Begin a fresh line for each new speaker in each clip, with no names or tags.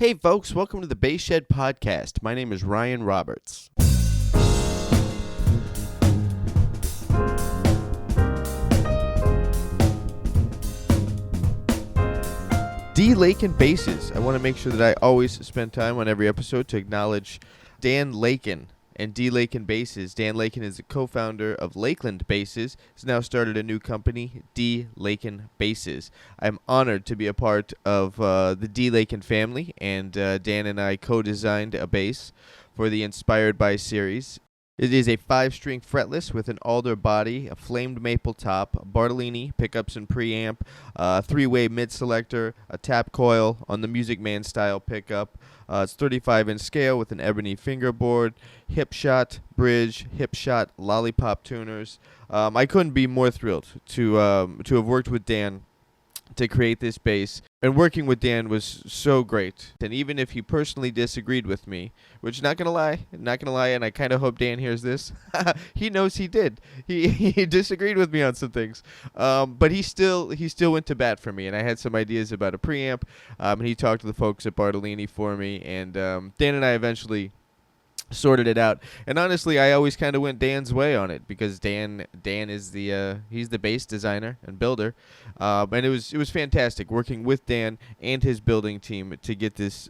Hey folks, welcome to the Bass Shed Podcast. My name is Ryan Roberts. D. Lakin Basses. I want to make sure that I always spend time on every episode to acknowledge Dan Lakin and D. Lakin Basses. Dan Lakin is the co-founder of Lakeland Basses. He's now started a new company, D. Lakin Basses. I'm honored to be a part of the D. Lakin family, and Dan and I co-designed a bass for the Inspired By series. It is a 5-string fretless with an alder body, a flamed maple top, a Bartolini pickups and preamp, a 3-way mid selector, a tap coil on the Music Man style pickup. It's 35-inch scale with an ebony fingerboard, hip shot, bridge, hip shot, lollipop tuners. I couldn't be more thrilled to have worked with Dan to create this bass, and working with Dan was so great. And even if he personally disagreed with me, which not gonna lie, and I kind of hope Dan hears this, he knows he did. He disagreed with me on some things, but he still went to bat for me. And I had some ideas about a preamp, and he talked to the folks at Bartolini for me, and Dan and I eventually sorted it out. And honestly, I always kind of went Dan's way on it because Dan is he's the bass designer and builder, and it was fantastic working with Dan and his building team to get this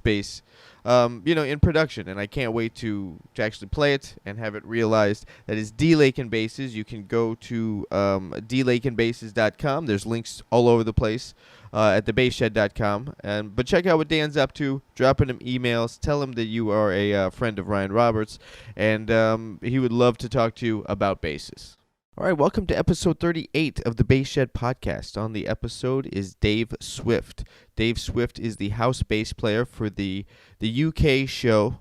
bass in production. And I can't wait to actually play it and have it realized. That is D. Lakin Basses. You can go to dlakinbasses.com. There's links all over the place at thebasshed.com. But check out what Dan's up to. Drop him emails. Tell him that you are a friend of Ryan Roberts, and he would love to talk to you about basses. All right, welcome to episode 38 of the Bass Shed Podcast. On the episode is Dave Swift. Dave Swift is the house bass player for the UK show,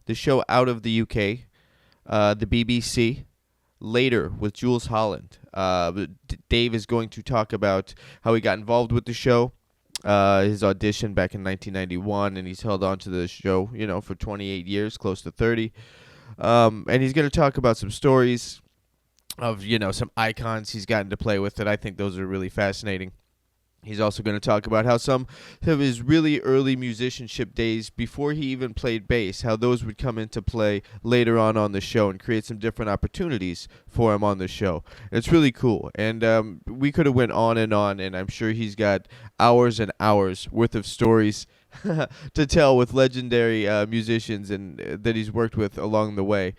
the show out of the UK, the BBC, later with Jools Holland. Dave is going to talk about how he got involved with the show, his audition back in 1991, and he's held on to the show, for 28 years, close to 30. And he's going to talk about some stories of, some icons he's gotten to play with that I think those are really fascinating. He's also going to talk about how some of his really early musicianship days, before he even played bass, how those would come into play later on the show and create some different opportunities for him on the show. And it's really cool. And we could have went on, and I'm sure he's got hours and hours worth of stories to tell with legendary musicians and that he's worked with along the way.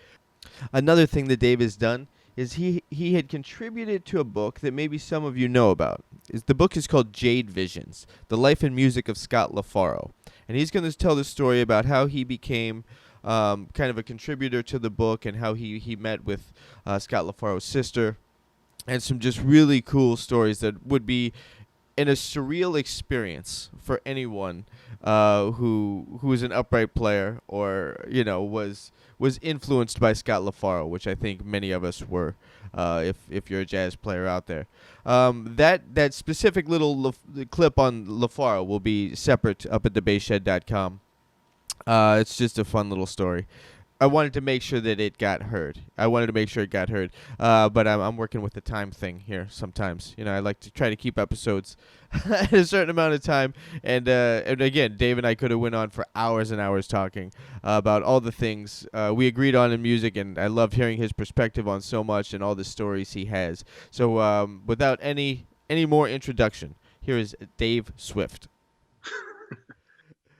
Another thing that Dave has done is he had contributed to a book that maybe some of you know about. The book is called Jade Visions, The Life and Music of Scott LaFaro. And he's going to tell the story about how he became kind of a contributor to the book and how he met with Scott LaFaro's sister, and some just really cool stories that would be in a surreal experience for anyone who is an upright player or was influenced by Scott LaFaro, which I think many of us were, if you're a jazz player out there. That specific little clip on LaFaro will be separate up at thebasshed.com. It's just a fun little story. I wanted to make sure that it got heard. But I'm working with the time thing here sometimes. I like to try to keep episodes at a certain amount of time. And again, Dave and I could have went on for hours and hours talking about all the things we agreed on in music, and I loved hearing his perspective on so much and all the stories he has. So without any more introduction, here is Dave Swift.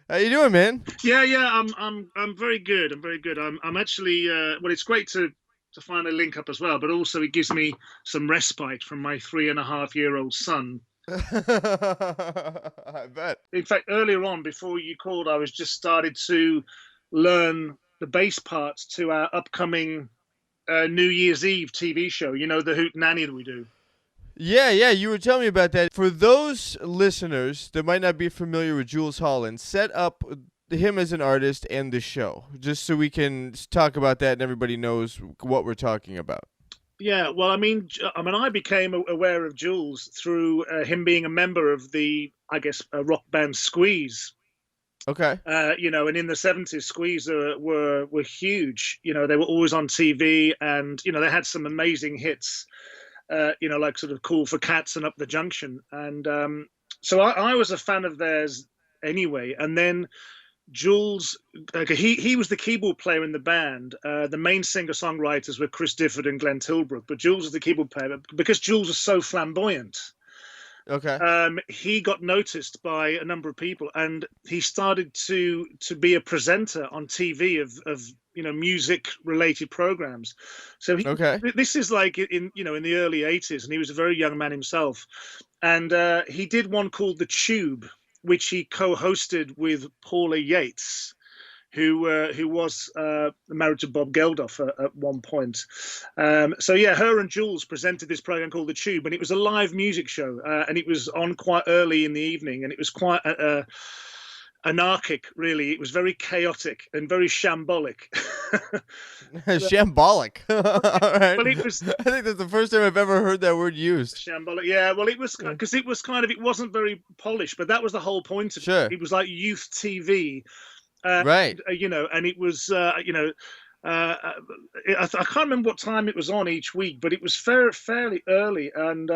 How you doing, man?
Yeah, I'm very good. I'm actually well, it's great to finally link up as well, but also it gives me some respite from my 3.5-year-old son.
I bet.
In fact, earlier on, before you called, I was just started to learn the bass parts to our upcoming New Year's Eve TV show. The Hoot Nanny that we do.
Yeah, you were telling me about that. For those listeners that might not be familiar with Jools Holland, set up him as an artist and the show, just so we can talk about that and everybody knows what we're talking about.
Yeah, well, I became aware of Jools through him being a member of the, rock band Squeeze.
Okay.
And in the 70s, Squeeze were huge. They were always on TV, and they had some amazing hits. Like sort of Cool for Cats and Up the Junction. And so I was a fan of theirs anyway. And then Jules, he was the keyboard player in the band. The main singer-songwriters were Chris Difford and Glenn Tilbrook, but Jules was the keyboard player. But because Jules was so flamboyant,
Okay.
he got noticed by a number of people, and he started to be a presenter on TV of music related programs. So this is like in the early 80s, and he was a very young man himself, and he did one called The Tube, which he co-hosted with Paula Yates, who was married to Bob Geldof at one point. So yeah, her and Jules presented this program called The Tube, and it was a live music show, and it was on quite early in the evening, and it was quite anarchic, really. It was very chaotic and very shambolic.
Shambolic. All right.
Well, it was.
I think that's the first time I've ever heard that word used.
Shambolic, yeah. Well, it was because it was it wasn't very polished, but that was the whole point of it. It was like youth TV.
Right.
And it was, I can't remember what time it was on each week, but it was fairly early. And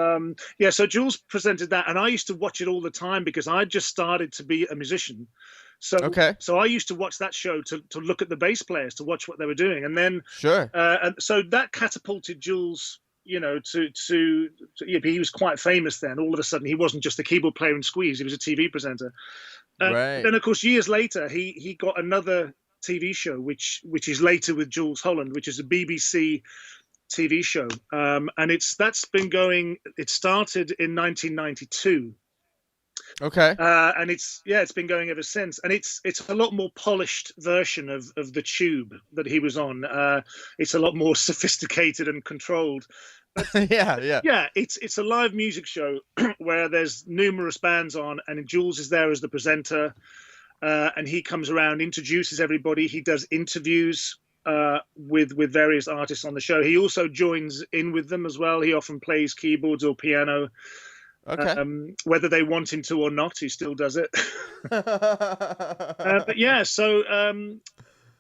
so Jules presented that, and I used to watch it all the time because I just started to be a musician. So I used to watch that show to look at the bass players, to watch what they were doing, and then and so that catapulted Jules. He was quite famous then. All of a sudden, he wasn't just a keyboard player in Squeeze; he was a TV presenter.
Right.
Then, of course, years later, he got another TV show, which is later with Jools Holland, which is a BBC TV show, and that's been going. It started in 1992.
Okay.
And it's been going ever since, and it's a lot more polished version of The Tube that he was on. It's a lot more sophisticated and controlled. Yeah, it's a live music show where there's numerous bands on, and Jules is there as the presenter, and he comes around, introduces everybody. He does interviews with various artists on the show. He also joins in with them as well. He often plays keyboards or piano.
Okay.
Whether they want him to or not, he still does it. But yeah, so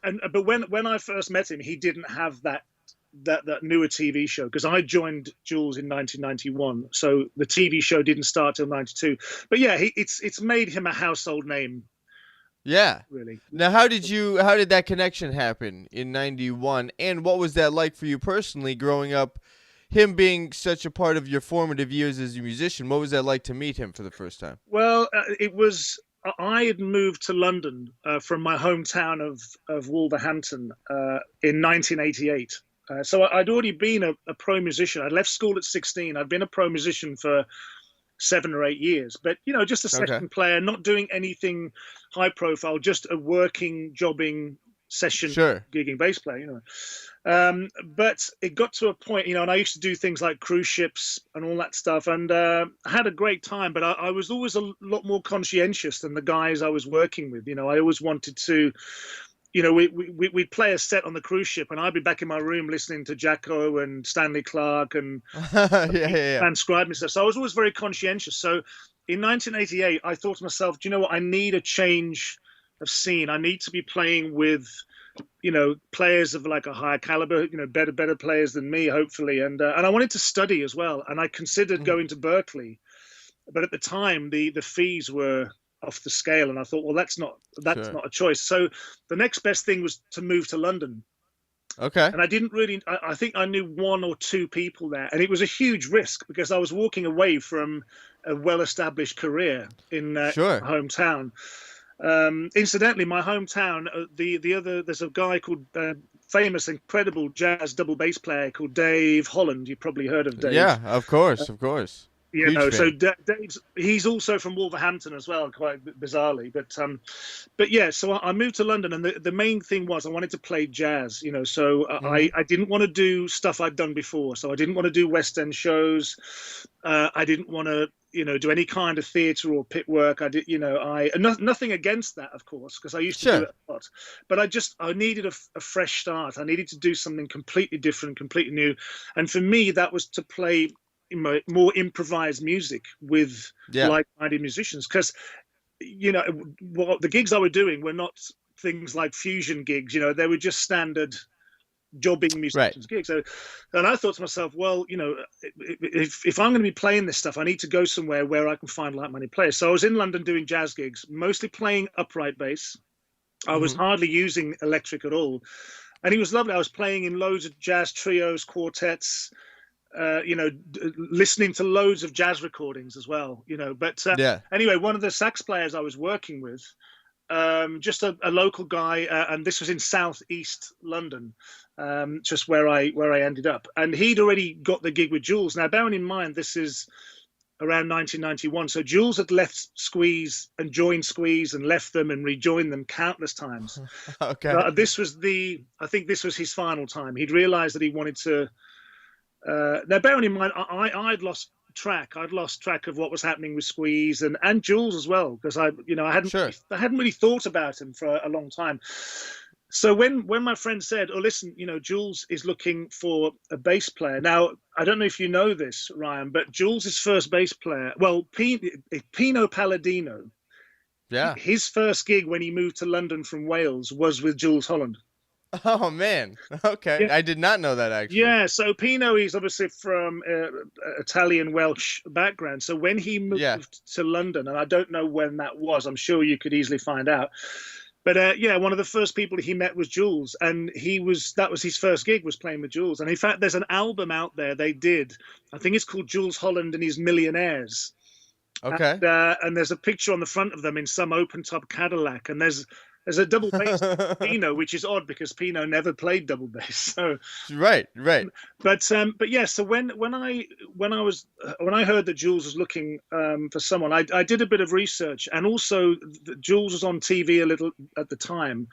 but when I first met him, he didn't have that newer TV show, because I joined Jules in 1991, so the TV show didn't start till 92. But yeah, it's made him a household name.
Yeah.
Really.
Now, how did that connection happen in 91, and what was that like for you personally growing up? Him being such a part of your formative years as a musician, what was that like to meet him for the first time?
Well, it was. I had moved to London from my hometown of Wolverhampton in 1988. So I'd already been a pro musician. I left school at 16. I'd been a pro musician for 7 or 8 years, but just a session player, not doing anything high profile, just a working, jobbing session, gigging bass player. But it got to a point, and I used to do things like cruise ships and all that stuff, and I had a great time, but I was always a lot more conscientious than the guys I was working with. I always wanted to, we'd play a set on the cruise ship, and I'd be back in my room listening to Jacko and Stanley Clarke and transcribing stuff. So I was always very conscientious. So in 1988, I thought to myself, do you know what? I need a change of scene. I need to be playing with players of like a higher caliber, better players than me, hopefully. And I wanted to study as well. And I considered going to Berkeley, but at the time the fees were off the scale. And I thought, well, that's not a choice. So the next best thing was to move to London.
Okay.
And I didn't really, I think I knew 1 or 2 people there. And it was a huge risk because I was walking away from a well-established career in my hometown. Incidentally, my hometown, there's a guy called famous, incredible jazz double bass player called Dave Holland. You've probably heard of Dave.
Yeah, of course.
So he's also from Wolverhampton as well, quite bizarrely. But yeah, so I moved to London, and the main thing was I wanted to play jazz. So I didn't want to do stuff I'd done before. So I didn't want to do West End shows. I didn't want to do any kind of theatre or pit work. I did, nothing against that, of course, because I used to do it a lot. But I needed a fresh start. I needed to do something completely different, completely new. And for me, that was to play more improvised music with like-minded musicians. Because, the gigs I were doing were not things like fusion gigs. They were just standard jobbing
Right.
musicians gigs. So, and I thought to myself, well, you know, if I'm going to be playing this stuff, I need to go somewhere where I can find like-minded players. So I was in London doing jazz gigs, mostly playing upright bass. I was
Mhm.
hardly using electric at all, and it was lovely. I was playing in loads of jazz trios, quartets, you know, listening to loads of jazz recordings as well, you know. But
Yeah.
anyway, one of the sax players I was working with, just a local guy, and this was in southeast London, just where I ended up, and he'd already got the gig with Jules. Now, bearing in mind, this is around 1991, so Jules had left Squeeze and joined Squeeze and left them and rejoined them countless times.
Okay.
I think this was his final time. He'd realised that he wanted to. Now, bearing in mind, I'd lost track. I'd lost track of what was happening with Squeeze and Jules as well, because
Sure.
I hadn't really thought about him for a long time. So when my friend said, "Oh, listen, you know, Jules is looking for a bass player." Now, I don't know if you know this, Ryan, but Jules's first bass player, well, Pino Palladino,
Yeah.
his first gig when he moved to London from Wales was with Jools Holland.
Oh man. Okay.
Yeah.
I did not know that actually.
Yeah, so Pino is obviously from Italian Welsh background. So when he
Yeah.
moved to London, and I don't know when that was, I'm sure you could easily find out. But yeah, one of the first people he met was Jules, and that was his first gig, was playing with Jules. And in fact, there's an album out there they did. I think it's called Jools Holland and His Millionaires.
Okay.
And there's a picture on the front of them in some open top Cadillac, and there's a double bass Pino, which is odd because Pino never played double bass. So
Right. Right.
but yeah, so when I heard that Jules was looking for someone, I did a bit of research, and also Jules was on TV a little at the time,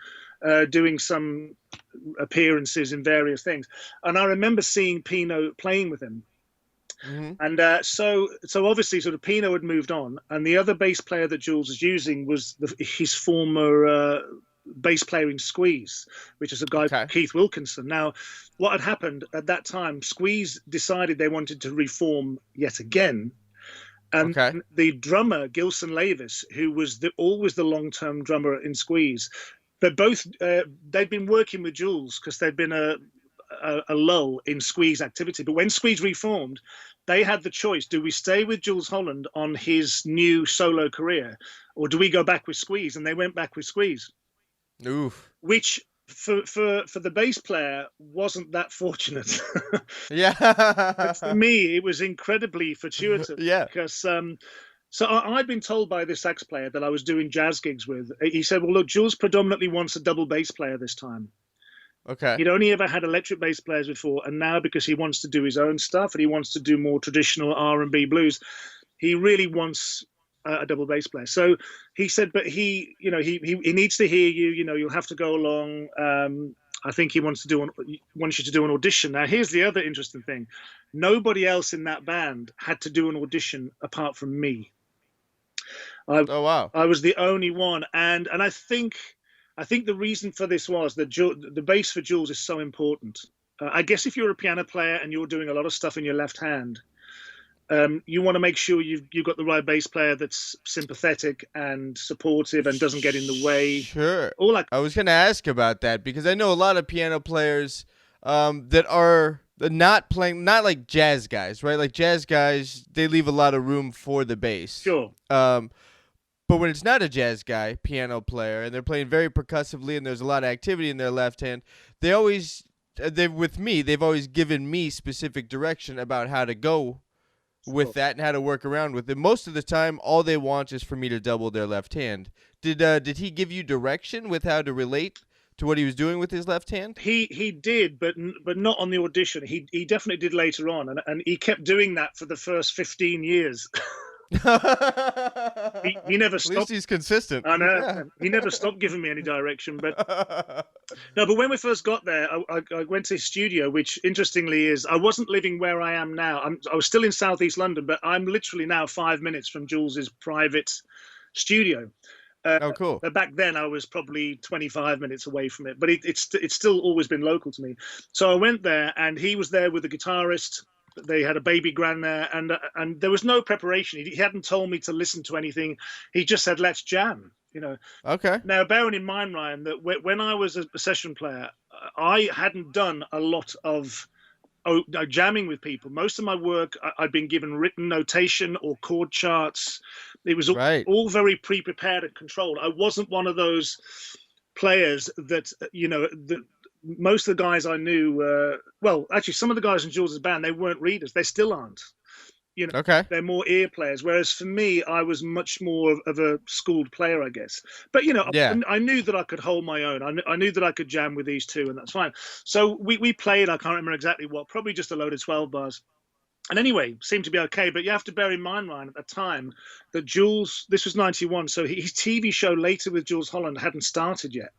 doing some appearances in various things, and I remember seeing Pino playing with him.
Mhm.
And so obviously, sort of Pino had moved on, and the other bass player that Jules was using was his former bass player in Squeeze, which is a guy
Okay.
Keith Wilkinson. Now, what had happened at that time, Squeeze decided they wanted to reform yet again, and
Okay.
the drummer Gilson Lavis, who was always the long-term drummer in Squeeze, but both they'd been working with Jules because there'd been a lull in Squeeze activity. But when Squeeze reformed, they had the choice: do we stay with Jools Holland on his new solo career, or do we go back with Squeeze? And they went back with Squeeze,
Oof.
which for the bass player wasn't that fortunate.
Yeah.
But for me, it was incredibly fortuitous.
Yeah.
Because so I'd been told by this sax player that I was doing jazz gigs with. He said, "Well, look, Jules predominantly wants a double bass player this time.
Okay.
He'd only ever had electric bass players before, and now because he wants to do his own stuff and he wants to do more traditional R&B blues, he really wants a double bass player." So he said, "But he needs to hear you. You know, you'll have to go along. I think he wants you to do an audition." Now, here's the other interesting thing: nobody else in that band had to do an audition apart from me.
Oh wow.
I was the only one, and I think the reason for this was that the bass for Jules is so important. I guess if you're a piano player and you're doing a lot of stuff in your left hand, you want to make sure you've got the right bass player that's sympathetic and supportive and doesn't get in the way.
Sure.
All that.
I was gonna ask about that because I know a lot of piano players that are not like jazz guys, right? Like jazz guys, they leave a lot of room for the bass.
Sure.
But when it's not a jazz guy, piano player, and they're playing very percussively and there's a lot of activity in their left hand, they've always given me specific direction about how to go with that and how to work around with it. Most of the time, all they want is for me to double their left hand. Did he give you direction with how to relate to what he was doing with his left hand?
He did, but not on the audition. He definitely did later on, and he kept doing that for the first 15 years. He never stopped.
At least he's consistent.
I know.
Yeah.
He never stopped giving me any direction. But no, but when we first got there, I went to his studio, which interestingly is, I wasn't living where I am now. I was still in southeast London, but I'm literally now 5 minutes from Jules's private studio.
Oh, cool.
Back then, I was probably 25 minutes away from it, but it's still always been local to me. So I went there, and he was there with the guitarist. They had a baby grand there, and there was no preparation. He hadn't told me to listen to anything. He just said, "Let's jam." You know,
Okay.
now bearing in mind, Ryan, that when I was a session player, I hadn't done a lot of jamming with people. Most of my work, I'd been given written notation or chord charts. It was
Right.
all very pre-prepared and controlled. I wasn't one of those players that, most of the guys I knew, well, actually, some of the guys in Jules' band, they weren't readers. They still aren't.
Okay.
They're more ear players. Whereas for me, I was much more of a schooled player, I guess. But
Yeah.
I knew that I could hold my own. I knew that I could jam with these two, and that's fine. So we played. I can't remember exactly what. Probably just a load of 12 bars. And anyway, seemed to be okay. But you have to bear in mind, Ryan, at the time that Jules, this was 91, so his TV show later with Jools Holland hadn't started yet.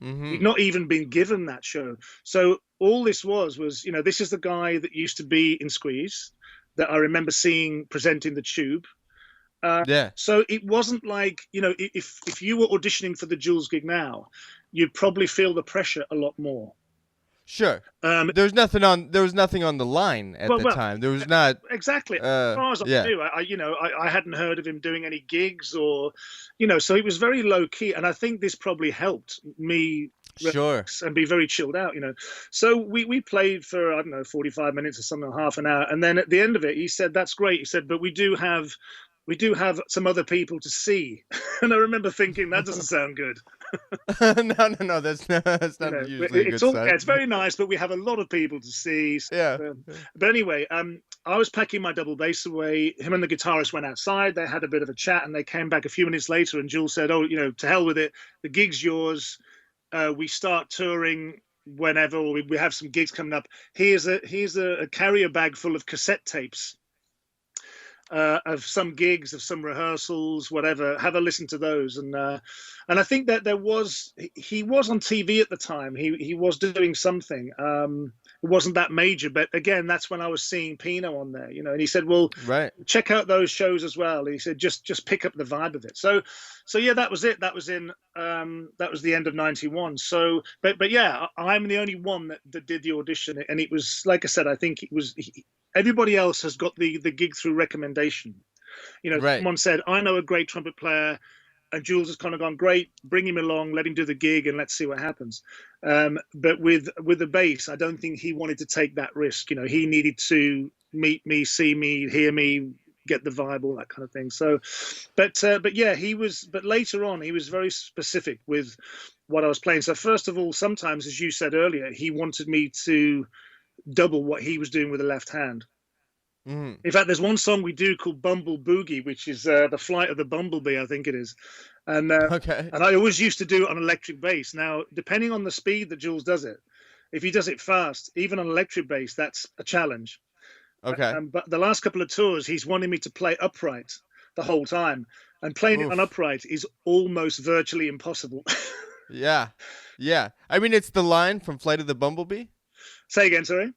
He'd not even been given that show. So all this was, this is the guy that used to be in Squeeze, that I remember seeing presenting the Tube.
Yeah.
So it wasn't like, if you were auditioning for the Jules gig now, you'd probably feel the pressure a lot more.
Sure. There was nothing on the line at the time. There was not
exactly. As far as I knew, I hadn't heard of him doing any gigs or, so it was very low key, and I think this probably helped me relax and be very chilled out. So we played for, I don't know, 45 minutes or something, half an hour, and then at the end of it, he said, "That's great." He said, "But we do have some other people to see." And I remember thinking, that doesn't sound good.
No, that's not usually a good sign.
It's very nice, but we have a lot of people to see. So,
yeah.
But anyway, I was packing my double bass away. Him and the guitarist went outside. They had a bit of a chat, and they came back a few minutes later. And Jules said, "Oh, to hell with it. The gig's yours. We start touring whenever, or we have some gigs coming up. Here's a carrier bag full of cassette tapes." Of some gigs, of some rehearsals, whatever. Have a listen to those, and I think that he was on TV at the time. He was doing something. It wasn't that major, but again, that's when I was seeing Pino on there, And he said, "Well, check out those shows as well." And he said, "Just pick up the vibe of it." So yeah, that was it. That was the end of 91. So, but yeah, I'm the only one that did the audition, and it was, like I said, I think it was. Everybody else has got the gig through recommendation. Someone said, "I know a great trumpet player," and Jules has kind of gone, "Great, bring him along, let him do the gig, and let's see what happens." But with the bass, I don't think he wanted to take that risk. He needed to meet me, see me, hear me, get the vibe, all that kind of thing. So, but yeah, but later on, he was very specific with what I was playing. So first of all, sometimes, as you said earlier, he wanted me to double what he was doing with the left hand. In fact, there's one song we do called Bumble Boogie, which is the flight of the bumblebee, I think it is. And and I always used to do it on electric bass. Now, depending on the speed that Jules does it, if he does it fast, even on electric bass, that's a challenge.
Okay.
But the last couple of tours, he's wanting me to play upright the whole time, and playing it on upright is almost virtually impossible.
Yeah. I mean, it's the line from Flight of the Bumblebee.
Say again, sorry.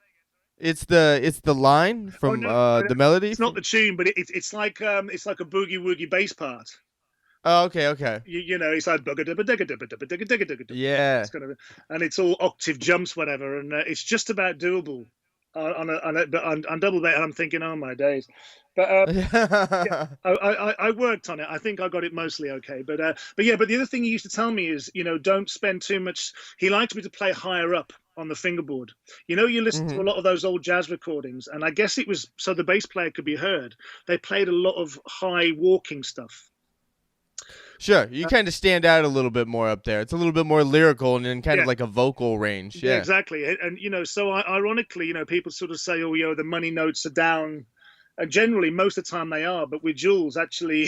It's the line from the melody.
It's not the tune, but it's like a boogie woogie bass part.
Oh, okay.
It's like
yeah,
and it's all octave jumps, whatever, and it's just about doable on double bass. And I'm thinking, oh my days. But yeah, I worked on it. I think I got it mostly okay. But the other thing he used to tell me is, don't spend too much. He liked me to play higher up on the fingerboard. You listen to a lot of those old jazz recordings, and I guess it was so the bass player could be heard. They played a lot of high walking stuff.
Sure, you kind of stand out a little bit more up there. It's a little bit more lyrical and in kind of like a vocal range. Yeah,
exactly. And so ironically, people sort of say, "Oh, the money notes are down." And generally, most of the time they are, but with Jules, actually,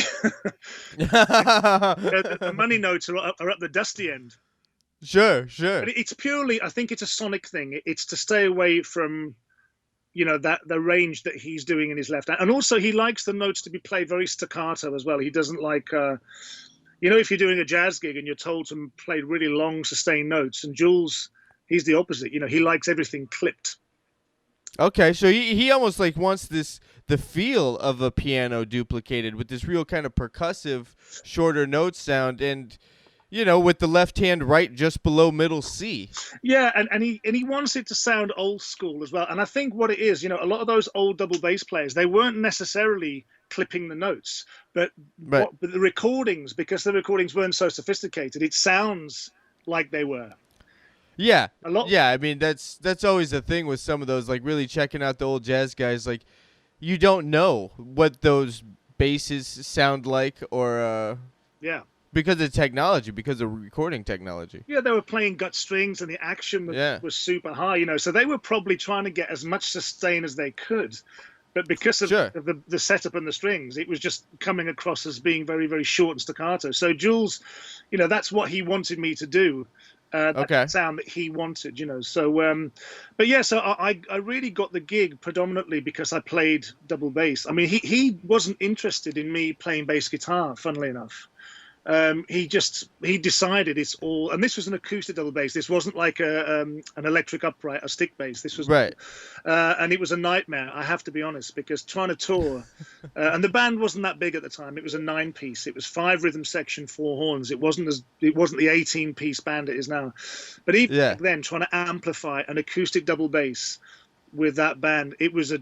the money notes are up the dusty end.
Sure.
But it's purely, I think it's a sonic thing. It's to stay away from, the range that he's doing in his left hand. And also he likes the notes to be played very staccato as well. He doesn't like, if you're doing a jazz gig and you're told to play really long sustained notes, and Jules, he's the opposite. He likes everything clipped.
Okay, so he almost like wants the feel of a piano duplicated with this real kind of percussive shorter note sound, and with the left hand right just below middle C.
Yeah, and he wants it to sound old school as well. And I think what it is, a lot of those old double bass players, they weren't necessarily clipping the notes. But
Right.
but the recordings, because the recordings weren't so sophisticated, it sounds like they were.
Yeah.
A lot.
Yeah, I mean that's always the thing with some of those, like really checking out the old jazz guys, like you don't know what those basses sound like, or
Yeah.
because of technology, because of recording technology.
Yeah, they were playing gut strings, and the action
Yeah.
was super high, so they were probably trying to get as much sustain as they could. But because of
Sure.
the setup and the strings, it was just coming across as being very, very short and staccato. So Jules, that's what he wanted me to do. That
Okay.
sound that he wanted, So, but yeah, so I really got the gig predominantly because I played double bass. I mean, he wasn't interested in me playing bass guitar, funnily enough. He decided it's all, and this was an acoustic double bass. This wasn't like an electric upright, a stick bass. This was
Right.
and it was a nightmare, I have to be honest, because trying to tour, and the band wasn't that big at the time. It was a 9-piece. It was 5 rhythm section, 4 horns. It wasn't the 18-piece band it is now. But even back then, trying to amplify an acoustic double bass with that band, it was a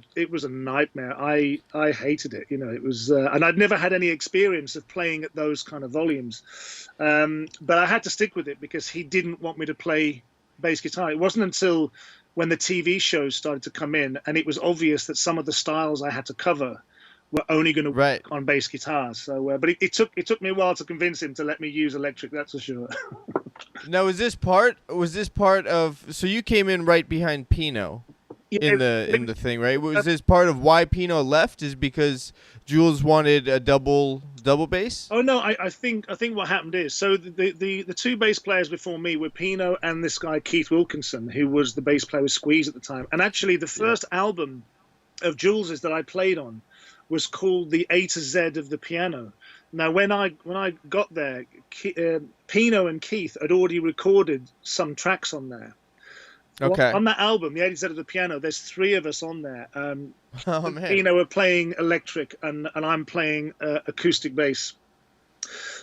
nightmare. I hated it. It was, and I'd never had any experience of playing at those kind of volumes. But I had to stick with it because he didn't want me to play bass guitar. It wasn't until when the TV shows started to come in and it was obvious that some of the styles I had to cover were only going to work on bass guitar. So, but it took me a while to convince him to let me use electric. That's for sure.
Now, was this part of? So you came in right behind Pino. In the thing, right? Was this part of why Pino left? Is because Jules wanted a double bass?
Oh no, I think what happened is, so the 2 bass players before me were Pino and this guy Keith Wilkinson, who was the bass player with Squeeze at the time. And actually, the first album of Jules's that I played on was called The A to Z of the Piano. Now, when I got there, Pino and Keith had already recorded some tracks on there.
Okay.
On that album, The 80s of the Piano, there's 3 of us on there.
Oh man.
Pino are playing electric and I'm playing acoustic bass.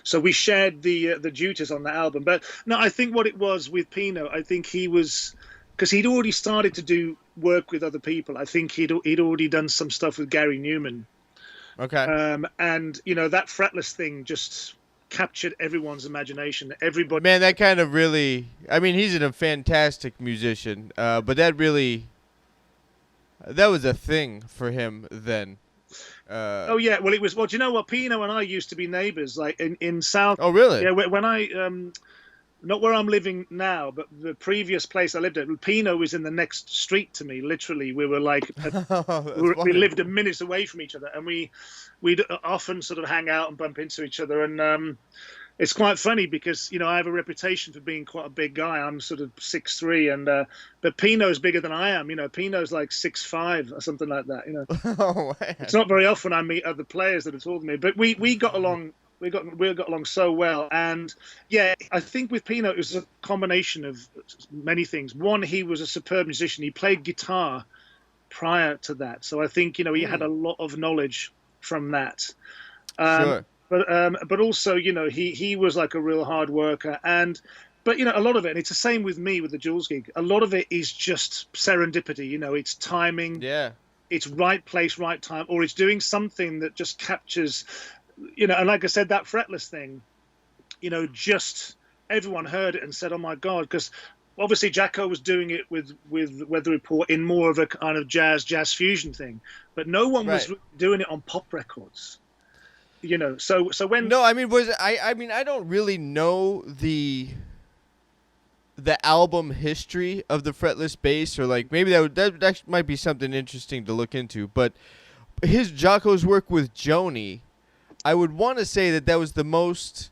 So we shared the duties on that album. But no, I think what it was with Pino, I think he was, because he'd already started to do work with other people. I think he'd already done some stuff with Gary Newman.
Okay.
And that fretless thing just captured everyone's imagination. Everybody.
Man, that kind of really. I mean, he's a fantastic musician, but that was a thing for him then.
Oh yeah, well it was. Well, do you know what? Pino and I used to be neighbors, like in South.
Oh really?
Yeah, when I not where I'm living now, but the previous place I lived at, Pino was in the next street to me. Literally, we were like, we lived a minute away from each other, and we'd often sort of hang out and bump into each other. And it's quite funny because I have a reputation for being quite a big guy. I'm sort of 6'3", and but Pino's bigger than I am. Pino's like 6'5" or something like that.
Oh man.
It's not very often I meet other players that are taller than me, but we got along. We got along so well. And yeah, I think with Pino it was a combination of many things. One, he was a superb musician. He played guitar prior to that, so I think he had a lot of knowledge from that.
Sure.
But also he was like a real hard worker. But a lot of it, and it's the same with me with the Jules gig, a lot of it is just serendipity. It's timing.
Yeah.
It's right place, right time, or it's doing something that just captures. And like I said, that fretless thing, just everyone heard it and said, "Oh my God!" Because obviously Jacko was doing it with Weather Report in more of a kind of jazz fusion thing, but no one was doing it on pop records. So when
no, I mean I don't really know the album history of the Fretless Bass, or like maybe that might be something interesting to look into. But Jocko's work with Joni, I would want to say that was the most,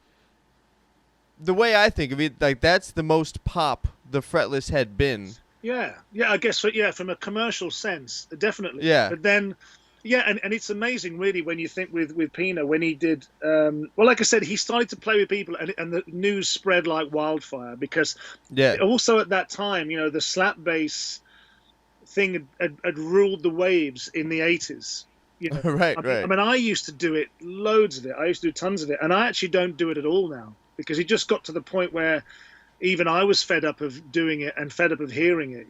the way I think of it, like that's the most pop the Fretless had been.
Yeah, I guess from a commercial sense, definitely.
Yeah.
But then, and it's amazing really when you think with Pino, when he did, well, like I said, he started to play with people and the news spread like wildfire because also at that time, the slap bass thing had ruled the waves in the 80s.
Right.
I mean, I used to do it, loads of it. I used to do tons of it, and I actually don't do it at all now because it just got to the point where even I was fed up of doing it and fed up of hearing it.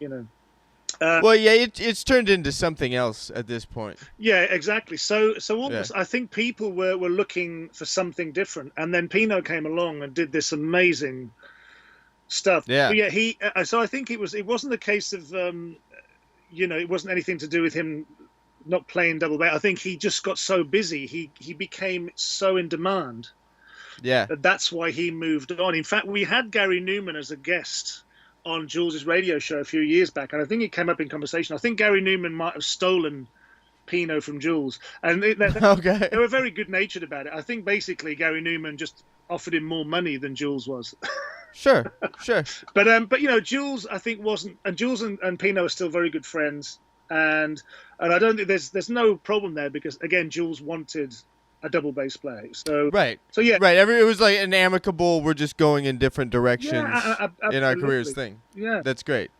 Well, yeah, it's turned into something else at this point.
Yeah, exactly. So
Yeah.
almost, I think people were looking for something different, and then Pino came along and did this amazing stuff.
Yeah.
But yeah, so I think it wasn't a case of it wasn't anything to do with him not playing double bass. I think he just got so busy. He became so in demand.
Yeah.
That's why he moved on. In fact, we had Gary Newman as a guest on Jules's radio show a few years back, and I think it came up in conversation. I think Gary Newman might have stolen Pino from Jules, and
Okay.
they were very good-natured about it. I think basically Gary Newman just offered him more money than Jules was.
Sure.
But Jules, I think, wasn't, and Jules and Pino are still very good friends, and I don't think there's no problem there, because again, Jules wanted a double bass player.
Right.
So yeah.
Right. It was like an amicable, we're just going in different directions in our careers thing.
Yeah.
That's great.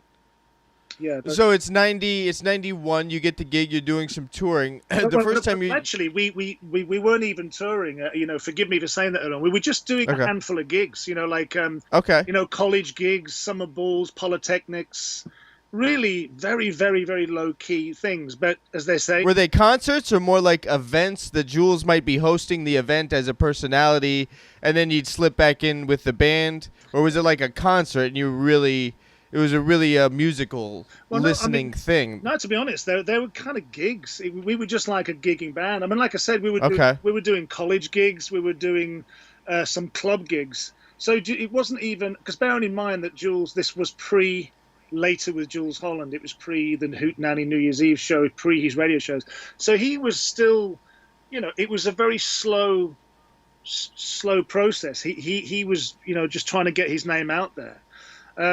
Yeah.
So it's 91, you get the gig, you're doing some touring. The first time you...
Actually, we weren't even touring. Forgive me for saying that, Elon. We were just doing a handful of gigs, like, college gigs, summer balls, polytechnics, really very, very, very low-key things. But as they say...
Were they concerts or more like events that Jules might be hosting the event as a personality, and then you'd slip back in with the band? Or was it like a concert and you really... It was a really musical listening thing.
No, to be honest, they were kind of gigs. We were just like a gigging band. I mean, like I said, we were doing college gigs. We were doing some club gigs. So it wasn't even... Because bearing in mind that Jules, this was later with Jools Holland. It was pre the Hootenanny New Year's Eve show, pre his radio shows. So he was still, it was a very slow process. He was, just trying to get his name out there.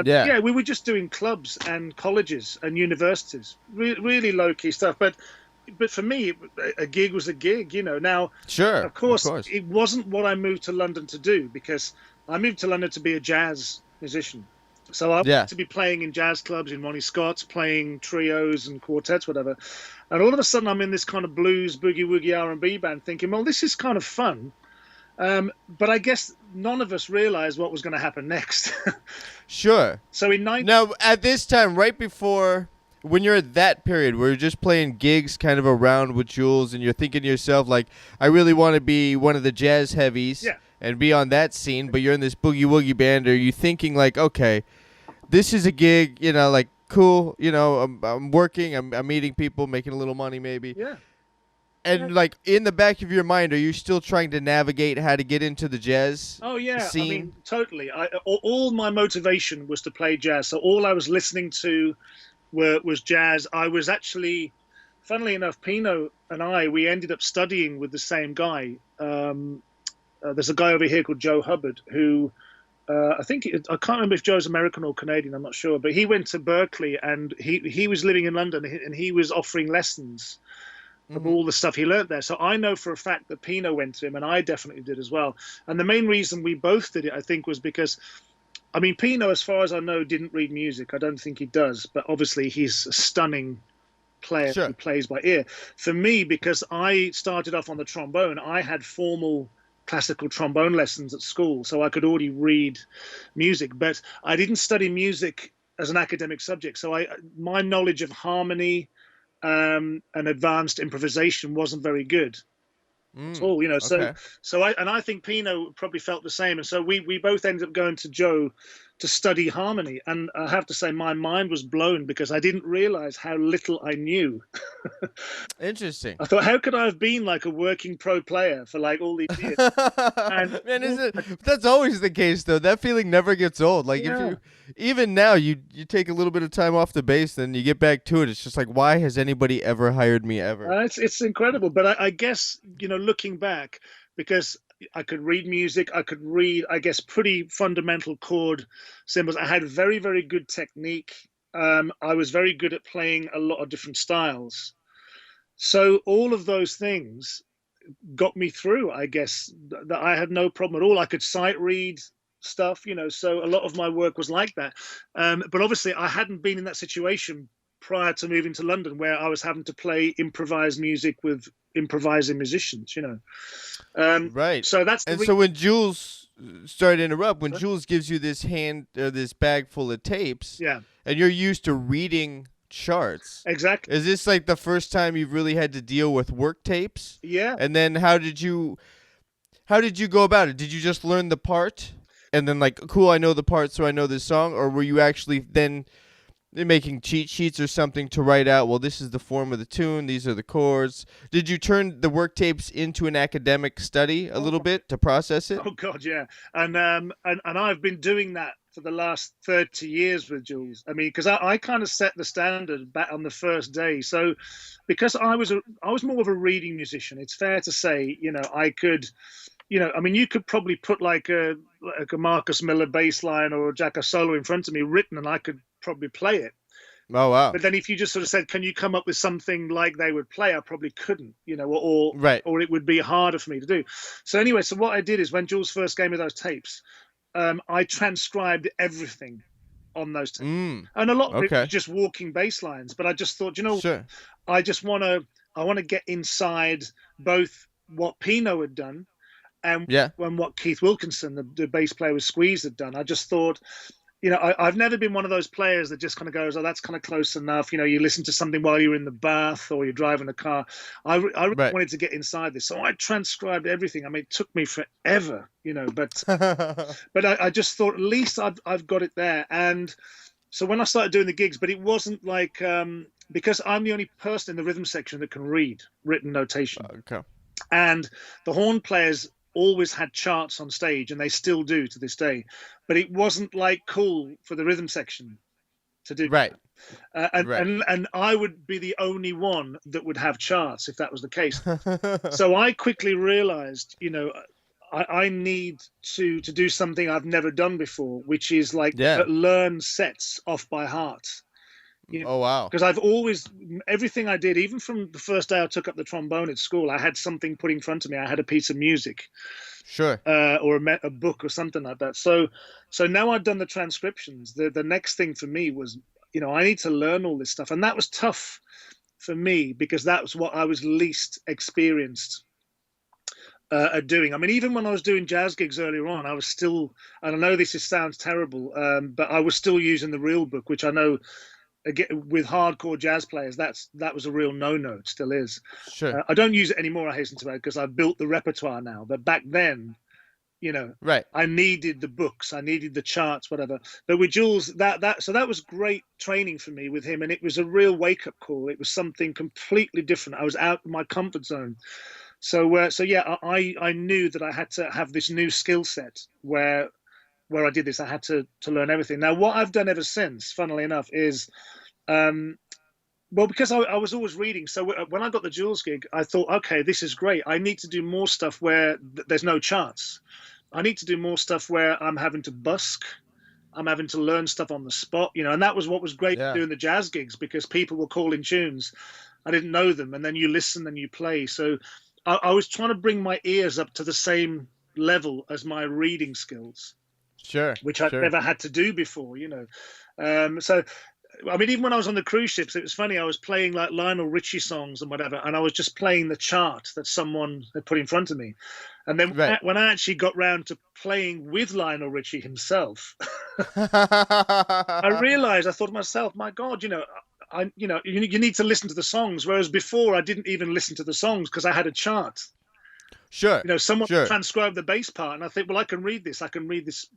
Yeah, we were just doing clubs and colleges and universities, really low key stuff. But for me, a gig was a gig, Now,
sure,
of course, it wasn't what I moved to London to do, because I moved to London to be a jazz musician. So I wanted to be playing in jazz clubs, in Ronnie Scott's, playing trios and quartets, whatever. And all of a sudden, I'm in this kind of blues, boogie woogie R&B band, thinking, well, this is kind of fun. But I guess none of us realized what was going to happen next.
Sure.
So
now, at this time, right before, when you're at that period where you're just playing gigs kind of around with Jules, and you're thinking to yourself, like, I really want to be one of the jazz heavies and be on that scene, but you're in this boogie woogie band, are you thinking, like, okay, this is a gig, like, cool, I'm working, I'm meeting people, making a little money maybe.
Yeah.
And, like, in the back of your mind, are you still trying to navigate how to get into the jazz scene?
I mean, totally. All my motivation was to play jazz. So all I was listening to was jazz. I was actually, funnily enough, Pino and we ended up studying with the same guy. There's a guy over here called Joe Hubbard who... I can't remember if Joe's American or Canadian, I'm not sure, but he went to Berkeley, and he was living in London, and he was offering lessons of all the stuff he learned there. So I know for a fact that Pino went to him, and I definitely did as well. And the main reason we both did it, I think, was because, I mean, Pino, as far as I know, didn't read music. I don't think he does, but obviously he's a stunning player who plays by ear. For me, because I started off on the trombone, I had formal classical trombone lessons at school, so I could already read music, but I didn't study music as an academic subject. So my knowledge of harmony and advanced improvisation wasn't very good at all, So I think Pino probably felt the same, and so we both ended up going to Joe to study harmony, and I have to say my mind was blown, because I didn't realize how little I knew.
Interesting.
I thought, how could I have been like a working pro player for like all these years?
Man, that's always the case though. That feeling never gets old. Like if you, even now, you take a little bit of time off the bass, then you get back to it. It's just like, why has anybody ever hired me ever?
It's incredible. But I guess, looking back, because I could read music, I could read, I guess, pretty fundamental chord symbols. I had very, very good technique. I was very good at playing a lot of different styles. So all of those things got me through, I guess, that I had no problem at all. I could sight read stuff, so a lot of my work was like that. But obviously I hadn't been in that situation prior to moving to London, where I was having to play improvised music with improvising musicians,
Right.
So that's
so when Jules, sorry to interrupt, when Jules gives you this bag full of tapes,
and
you're used to reading charts.
Exactly.
Is this like the first time you've really had to deal with work tapes?
Yeah.
And then how did you go about it? Did you just learn the part and then like, cool, I know the part, so I know this song, or were you actually then making cheat sheets or something to write out, well, this is the form of the tune, these are the chords? Did you turn the work tapes into an academic study a little bit to process it?
Oh God, yeah. And I've been doing that for the last 30 years with Jules. I mean, because I kind of set the standard back on the first day. So because I was more of a reading musician, it's fair to say, I could, I mean, you could probably put like a Marcus Miller bass line or a Jack solo in front of me written, and I could probably play it.
Oh, wow.
But then if you just sort of said, can you come up with something like they would play, I probably couldn't, or
Right.
or it would be harder for me to do. So anyway, so what I did is when Jules first gave me those tapes, I transcribed everything on those tapes. And a lot of it was just walking bass lines. But I just thought,
Sure.
I want to get inside both what Pino had done and what Keith Wilkinson, the bass player with Squeeze, had done. I just thought, I've never been one of those players that just kind of goes, oh, that's kind of close enough. You listen to something while you're in the bath or you're driving a car. I really wanted to get inside this. So I transcribed everything. I mean, it took me forever, but I just thought, at least I've got it there. And so when I started doing the gigs, but it wasn't like, because I'm the only person in the rhythm section that can read written notation.
Okay.
And the horn players always had charts on stage, and they still do to this day, but it wasn't like cool for the rhythm section to do.
Right.
And I would be the only one that would have charts if that was the case. So I quickly realized, I need to do something I've never done before, which is like learn sets off by heart.
Oh, wow. Because
I've always, everything I did, even from the first day I took up the trombone at school, I had something put in front of me. I had a piece of music.
Sure.
Or a book or something like that. So now I've done the transcriptions. The next thing for me was, I need to learn all this stuff. And that was tough for me because that was what I was least experienced at doing. I mean, even when I was doing jazz gigs earlier on, I was still, and I know this sounds terrible, but I was still using the real book, which I know, again, with hardcore jazz players, that was a real no-no. It still is.
Sure.
I don't use it anymore, I hasten to add, because I've built the repertoire now. But back then, I needed the books, I needed the charts, whatever. But with Jules, so that was great training for me with him, and it was a real wake-up call. It was something completely different. I was out of my comfort zone. So yeah, I knew that I had to have this new skill set where I did this. I had to learn everything. Now, what I've done ever since, funnily enough, is, because I was always reading. So when I got the Jules gig, I thought, okay, this is great. I need to do more stuff where there's no charts. I need to do more stuff where I'm having to busk. I'm having to learn stuff on the spot, and that was what was great doing the jazz gigs, because people were calling tunes. I didn't know them. And then you listen and you play. So I was trying to bring my ears up to the same level as my reading skills.
Sure.
Which I'd never had to do before, So, I mean, even when I was on the cruise ships, it was funny. I was playing like Lionel Richie songs and whatever, and I was just playing the chart that someone had put in front of me. And then when I actually got round to playing with Lionel Richie himself, I realized, I thought to myself, my God, you need to listen to the songs. Whereas before I didn't even listen to the songs because I had a chart.
Sure.
Someone transcribed the bass part, and I think, well, I can read this,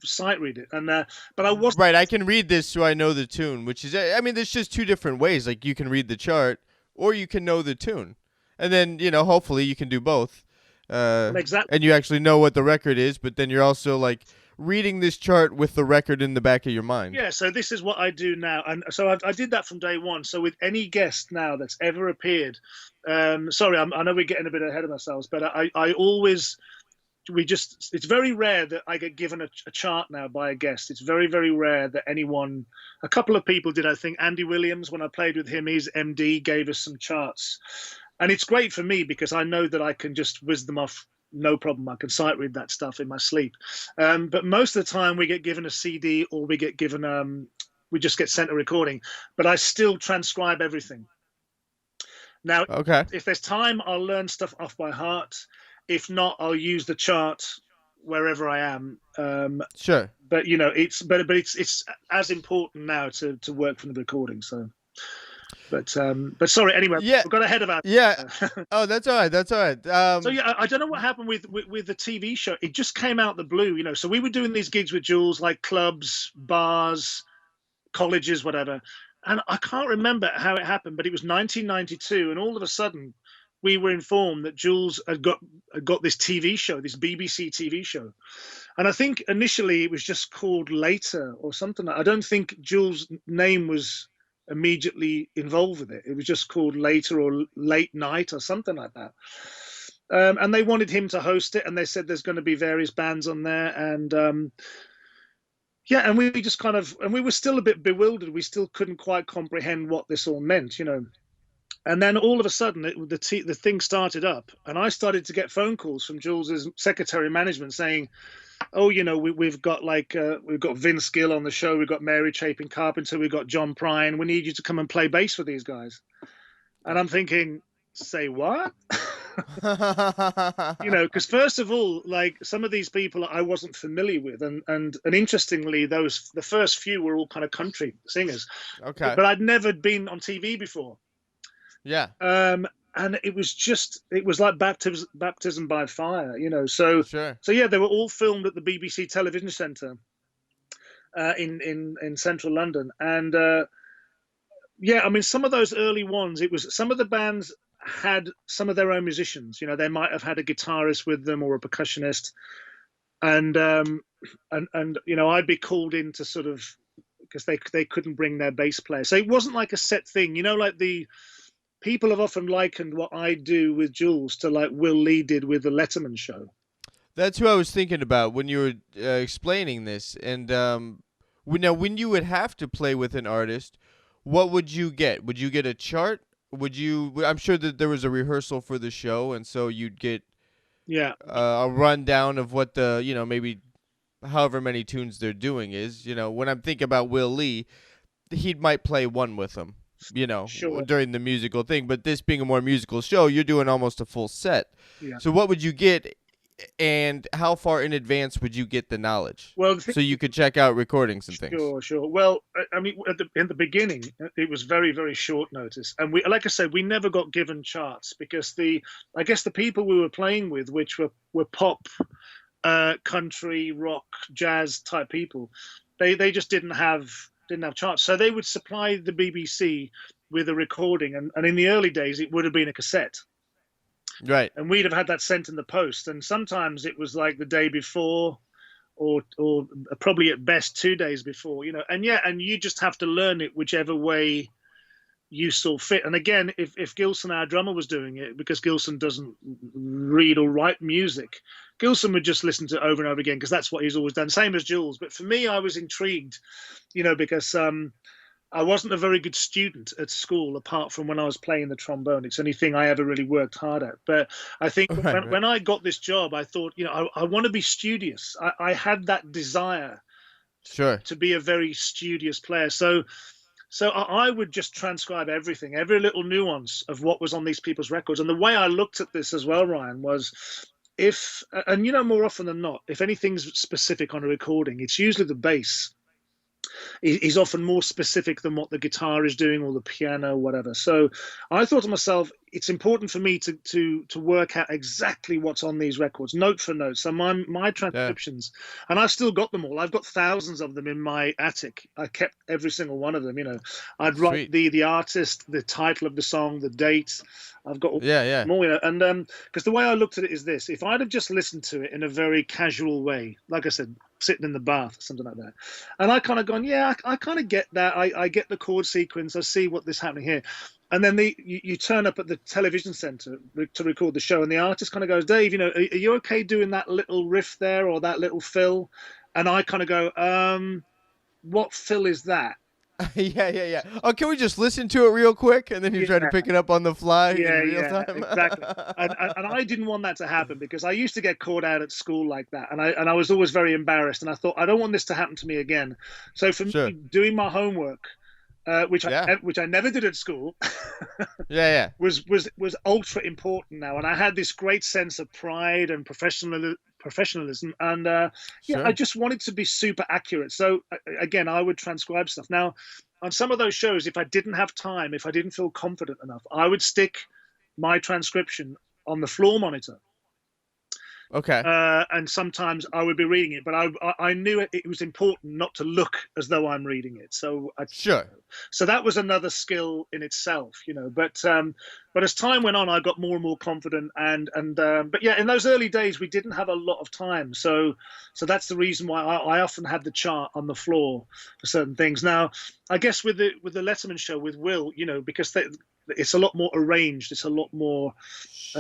sight read it. And but I wasn't.
Right, I can read this so I know the tune, which is, I mean, there's just two different ways. Like, you can read the chart or you can know the tune. And then, hopefully you can do both.
Exactly.
And you actually know what the record is, but then you're also like reading this chart with the record in the back of your mind.
Yeah, so this is what I do now. And so I did that from day one. So with any guest now that's ever appeared, sorry, I know we're getting a bit ahead of ourselves, but I always, it's very rare that I get given a chart now by a guest. It's very, very rare that anyone, a couple of people did, I think. Andy Williams, when I played with him, his MD gave us some charts. And it's great for me because I know that I can just whiz them off. No problem. I can sight read that stuff in my sleep. But most of the time we get given a CD or we get given, we just get sent a recording, but I still transcribe everything. Now, if there's time, I'll learn stuff off by heart. If not, I'll use the chart wherever I am.
Sure.
But it's as important now to work from the recording. So. But sorry. Anyway,
Yeah.
we got ahead of our.
Yeah. Oh, that's all right. That's all right.
So yeah, I don't know what happened with the TV show. It just came out the blue, you know. So we were doing these gigs with Jules, like clubs, bars, colleges, whatever. And I can't remember how it happened, but it was 1992, and all of a sudden, we were informed that Jules had got this TV show, this BBC TV show. And I think initially it was just called Later or something. I don't think Jules' name was immediately involved with it. It was just called Later or Late Night or something like that. And they wanted him to host it, and they said there's going to be various bands on there. And yeah, and we just kind of, and we were still a bit bewildered. We still couldn't quite comprehend what this all meant, you know. And then all of a sudden, the thing started up, and I started to get phone calls from Jules's secretary management saying, "Oh, you know, we've got Vince Gill on the show, we've got Mary Chapin Carpenter, we've got John Prine. We need you to come and play bass for these guys." And I'm thinking, say what? You know, because first of all, like some of these people I wasn't familiar with, and interestingly, the first few were all kind of country singers.
Okay.
But I'd never been on TV before.
Yeah.
And it was like baptism by fire, you know. So
Sure.
So yeah, they were all filmed at the BBC Television Centre in central London, and yeah, I mean, some of those early ones, it was some of the bands had some of their own musicians. You know, they might have had a guitarist with them or a percussionist, and you know, I'd be called in to sort of, because they couldn't bring their bass player, so it wasn't like a set thing. You know, like the people have often likened what I do with Jules to like Will Lee did with the Letterman show.
That's who I was thinking about when you were explaining this. And when you would have to play with an artist, what would you get? Would you get a chart? I'm sure that there was a rehearsal for the show, and so you'd get a rundown of what the, you know, maybe however many tunes they're doing is. You know, when I'm thinking about Will Lee, he might play one with them, you know,
sure,
during the musical thing. But this being a more musical show, you're doing almost a full set.
Yeah.
So what would you get, and how far in advance would you get the knowledge?
Well,
so you could check out recordings and things.
Sure. Well, I mean, in the beginning, it was very, very short notice, and we, like I said, we never got given charts because I guess the people we were playing with, which were pop, country, rock, jazz type people, they just didn't have charts. So they would supply the BBC with a recording, and in the early days, it would have been a cassette.
Right.
And we'd have had that sent in the post. And sometimes it was like the day before or probably at best 2 days before, you know. And yeah, and you just have to learn it whichever way you saw fit. And again, if Gilson, our drummer, was doing it, because Gilson doesn't read or write music, Gilson would just listen to it over and over again because that's what he's always done. Same as Jules. But for me, I was intrigued, you know, because I wasn't a very good student at school, apart from when I was playing the trombone. It's the only thing I ever really worked hard at. But I think when I got this job, I thought, you know, I want to be studious. I had that desire to be a very studious player. So I would just transcribe everything, every little nuance of what was on these people's records. And the way I looked at this as well, Ryan, was and you know, more often than not, if anything's specific on a recording, it's usually the bass. He's often more specific than what the guitar is doing or the piano, whatever. So I thought to myself, it's important for me to work out exactly what's on these records, note for note. So my transcriptions, and I've still got them all. I've got thousands of them in my attic. I kept every single one of them. You know, I'd write the artist, the title of the song, the date. I've got more, you know, and because the way I looked at it is this: if I'd have just listened to it in a very casual way, like I said, sitting in the bath or something like that, and I kind of gone, yeah, I kind of get that. I get the chord sequence. I see what this happening here. And then you turn up at the television centre to record the show, and the artist kind of goes, Dave, you know, are you okay doing that little riff there or that little fill? And I kind of go, what fill is that?
Yeah. Oh, can we just listen to it real quick, and then you try to pick it up on the fly in real time?
Exactly. And I didn't want that to happen, because I used to get caught out at school like that, and I was always very embarrassed. And I thought, I don't want this to happen to me again. So for me, doing my homework, which I never did at school, was ultra important now. And I had this great sense of pride and professionalism. And yeah, I
Sure.
just wanted to be super accurate. So again, I would transcribe stuff. Now, on some of those shows, if I didn't have time, if I didn't feel confident enough, I would stick my transcription on the floor monitor.
Okay.
And sometimes I would be reading it, but I knew it was important not to look as though I'm reading it.
Sure.
So that was another skill in itself, you know. But as time went on, I got more and more confident, but yeah, in those early days, we didn't have a lot of time, so that's the reason why I often had the chart on the floor for certain things. Now, I guess with the Letterman show with Will, you know, because it's a lot more arranged, it's a lot more.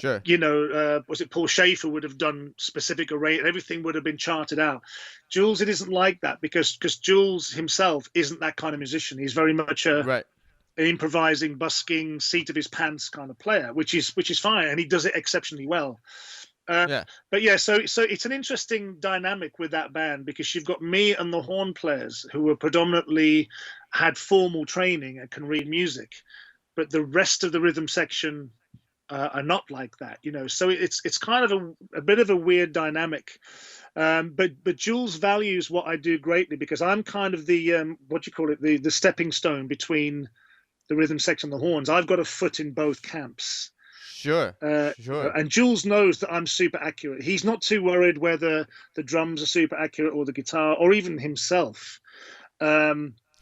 Sure.
You know, was it Paul Schaefer would have done specific array, everything would have been charted out. Jules, it isn't like that because Jules himself isn't that kind of musician. He's very much an
Right.
improvising, busking, seat of his pants kind of player, which is fine, and he does it exceptionally well.
Yeah.
But yeah, so it's an interesting dynamic with that band because you've got me and the horn players who were predominantly had formal training and can read music, but the rest of the rhythm section are not like that, you know. So it's kind of a bit of a weird dynamic. But Jules values what I do greatly because I'm kind of the what do you call it, the stepping stone between the rhythm section and the horns. I've got a foot in both camps.
Sure. Sure.
And Jules knows that I'm super accurate. He's not too worried whether the drums are super accurate or the guitar or even himself.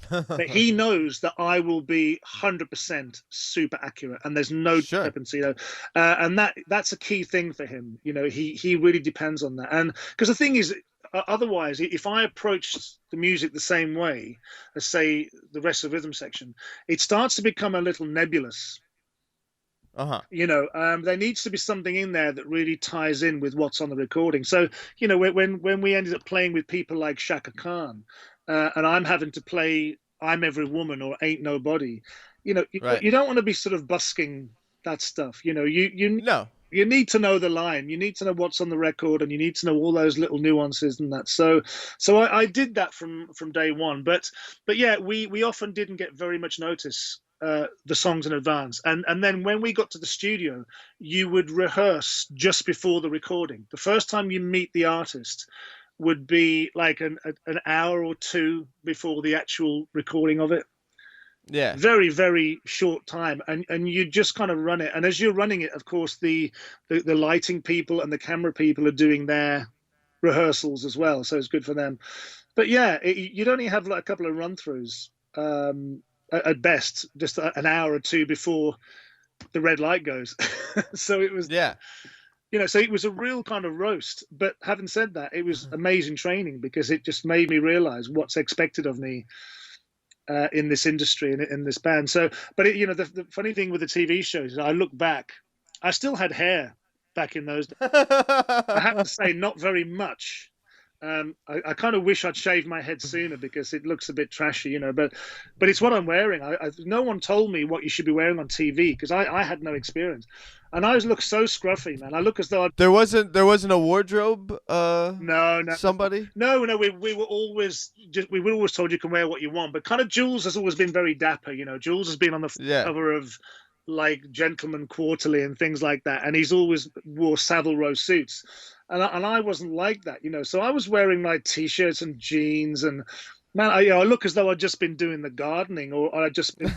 But he knows that I will be 100% super accurate, and there's no
Sure.
discrepancy, you know. And that's a key thing for him. You know, he really depends on that. And because the thing is, otherwise, if I approached the music the same way as, say, the rest of the rhythm section, it starts to become a little nebulous.
Uh-huh.
You know, there needs to be something in there that really ties in with what's on the recording. So, you know, when we ended up playing with people like Shaka Khan, and I'm having to play "I'm Every Woman" or "Ain't Nobody," you know,
Right.
you don't want to be sort of busking that stuff. You know,
No.
you need to know the line, you need to know what's on the record, and you need to know all those little nuances and that. So I did that from day one. But yeah, we often didn't get very much notice. The songs in advance, and then when we got to the studio, you would rehearse just before the recording. The first time you meet the artist would be like an hour or two before the actual recording of it.
Yeah.
Very, very short time, and you just kind of run it. And as you're running it, of course, the lighting people and the camera people are doing their rehearsals as well, so it's good for them. But yeah, you'd only have like a couple of run throughs at best, just an hour or two before the red light goes. So it was,
Yeah.
you know, so it was a real kind of roast. But having said that, it was amazing training because it just made me realize what's expected of me in this industry and in this band. So, but you know, the funny thing with the TV shows is I look back, I still had hair back in those days. I have to say, not very much. I kind of wish I'd shaved my head sooner because it looks a bit trashy, you know. But it's what I'm wearing. No one told me what you should be wearing on TV because I had no experience, and I look so scruffy, man. I look as though
There wasn't a wardrobe.
No.
Somebody.
No. We were always told you can wear what you want. But kind of Jules has always been very dapper, you know. Jules has been on the cover of like Gentleman Quarterly and things like that, and he's always wore Savile Row suits. And I wasn't like that, you know. So I was wearing like t-shirts and jeans, and man, I look as though I'd just been doing the gardening, or I'd just been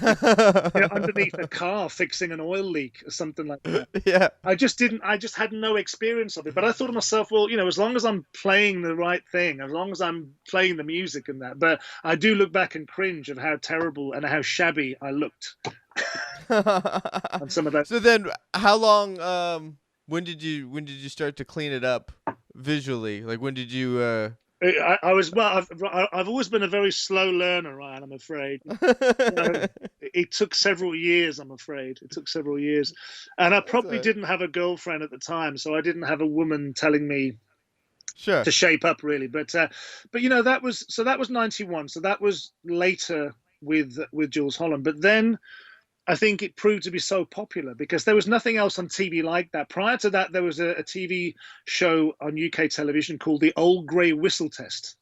underneath a car fixing an oil leak or something like that.
Yeah.
I just had no experience of it. But I thought to myself, well, you know, as long as I'm playing the right thing, as long as I'm playing the music and that. But I do look back and cringe of how terrible and how shabby I looked on some of that.
So then, how long? When did you start to clean it up visually? Like when did you?
I was I've always been a very slow learner, Ryan. I'm afraid. It took several years. I'm afraid it took several years, and I probably didn't have a girlfriend at the time, so I didn't have a woman telling me to shape up really. But you know, that was 91. So that was later with Jools Holland. But then I think it proved to be so popular because there was nothing else on TV like that. Prior to that, there was a TV show on UK television called The Old Grey Whistle Test.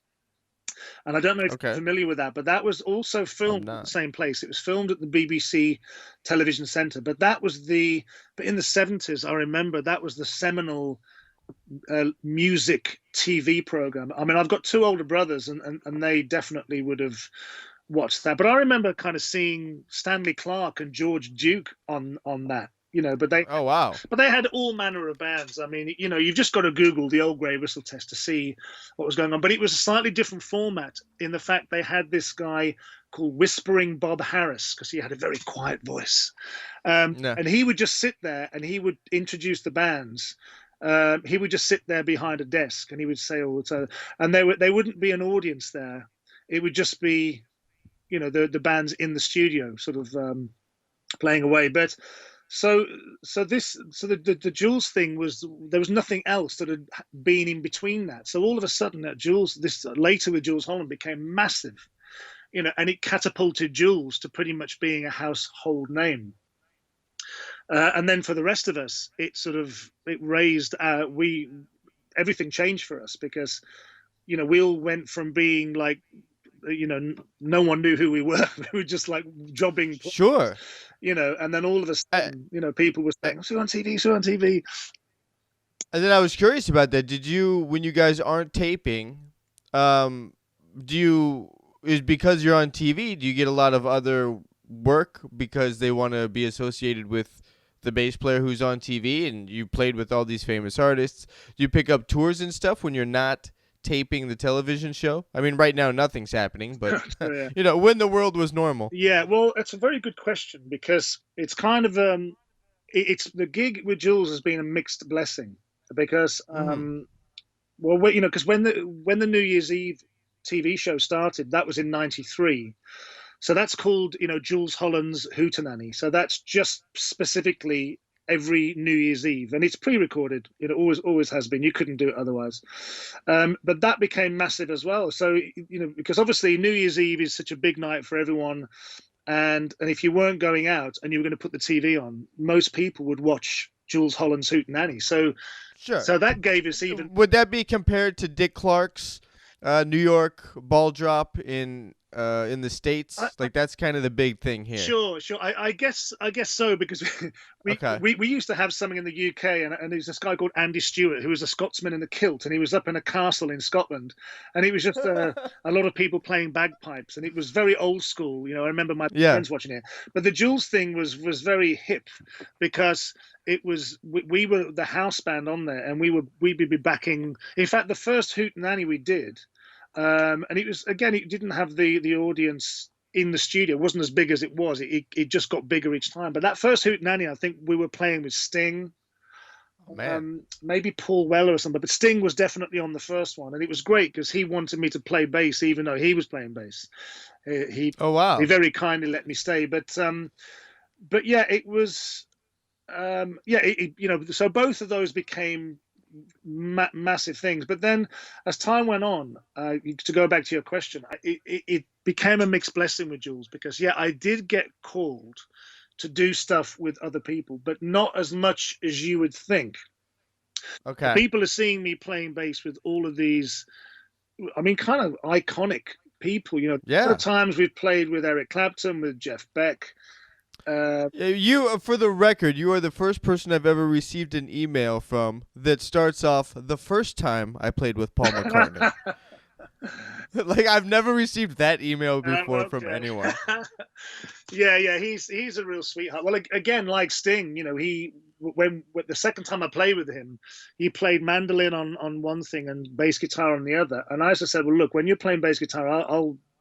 And I don't know if you're familiar with that, but that was also filmed at the same place. It was filmed at the BBC Television Centre. But in the 70s, I remember that was the seminal music TV program. I mean, I've got two older brothers, and they definitely would have watched that. But I remember kind of seeing Stanley Clarke and George Duke on that. But they
Oh wow.
but they had all manner of bands. I mean, you've just got to Google the old grey whistle test to see what was going on. But it was a slightly different format in the fact they had this guy called Whispering Bob Harris, because he had a very quiet voice.
Yeah.
And he would just sit there and he would introduce the bands. He would just sit there behind a desk and he would say all the time, and they wouldn't be an audience there. It would just be, the bands in the studio sort of playing away. But the Jules thing was, there was nothing else that had been in between that. So all of a sudden that later with Jools Holland became massive, and it catapulted Jules to pretty much being a household name. And then for the rest of us, it raised, everything changed for us, because, we all went from being like, no one knew who we were. We were just like jobbing.
Sure.
And then all of a sudden, people were saying, "So on TV, so on TV."
And then I was curious about that. Did you, when you guys aren't taping, is because you're on TV, do you get a lot of other work because they want to be associated with the bass player who's on TV, and you played with all these famous artists? Do you pick up tours and stuff when you're not taping the television show? I mean, right now nothing's happening, but
yeah.
When the world was normal.
Yeah, well, it's a very good question, because it's kind of it's the gig with Jules has been a mixed blessing, because because when the New Year's Eve TV show started, that was in '93. So that's called, Jools Holland's Hootenanny. So that's just specifically every New Year's Eve, and it's pre-recorded. It always has been. You couldn't do it otherwise. But that became massive as well. So because obviously New Year's Eve is such a big night for everyone, and if you weren't going out and you were going to put the TV on, most people would watch Jools Holland's Hootenanny. So
sure.
So that gave us even.
Would that be compared to Dick Clark's New York ball drop in the States? Like, that's kind of the big thing here.
Sure. I guess so, because we used to have something in the UK, and there's this guy called Andy Stewart, who was a Scotsman in a kilt, and he was up in a castle in Scotland, and it was just a lot of people playing bagpipes, and it was very old school. I remember my friends watching it. But the Jules thing was very hip, because it was we were the house band on there, and we'd be backing. In fact, the first Hootenanny we did. And it was, again, it didn't have the audience in the studio. It wasn't as big as it was. It just got bigger each time. But that first Hootenanny, I think we were playing with Sting, maybe Paul Weller or something. But Sting was definitely on the first one, and it was great because he wanted me to play bass, even though he was playing bass. He very kindly let me stay. But yeah, it was so both of those became massive things. But then as time went on, to go back to your question, it became a mixed blessing with Jules, because I did get called to do stuff with other people, but not as much as you would think.
Okay.
People are seeing me playing bass with all of these, I mean, kind of iconic people. The times we've played with Eric Clapton, with Jeff Beck.
You, for the record, you are the first person I've ever received an email from that starts off, "The first time I played with Paul McCartney." Like, I've never received that email before from anyone.
Yeah, he's a real sweetheart. Well, again, like Sting, when the second time I played with him, he played mandolin on one thing and bass guitar on the other. And I just said, well, look, when you're playing bass guitar,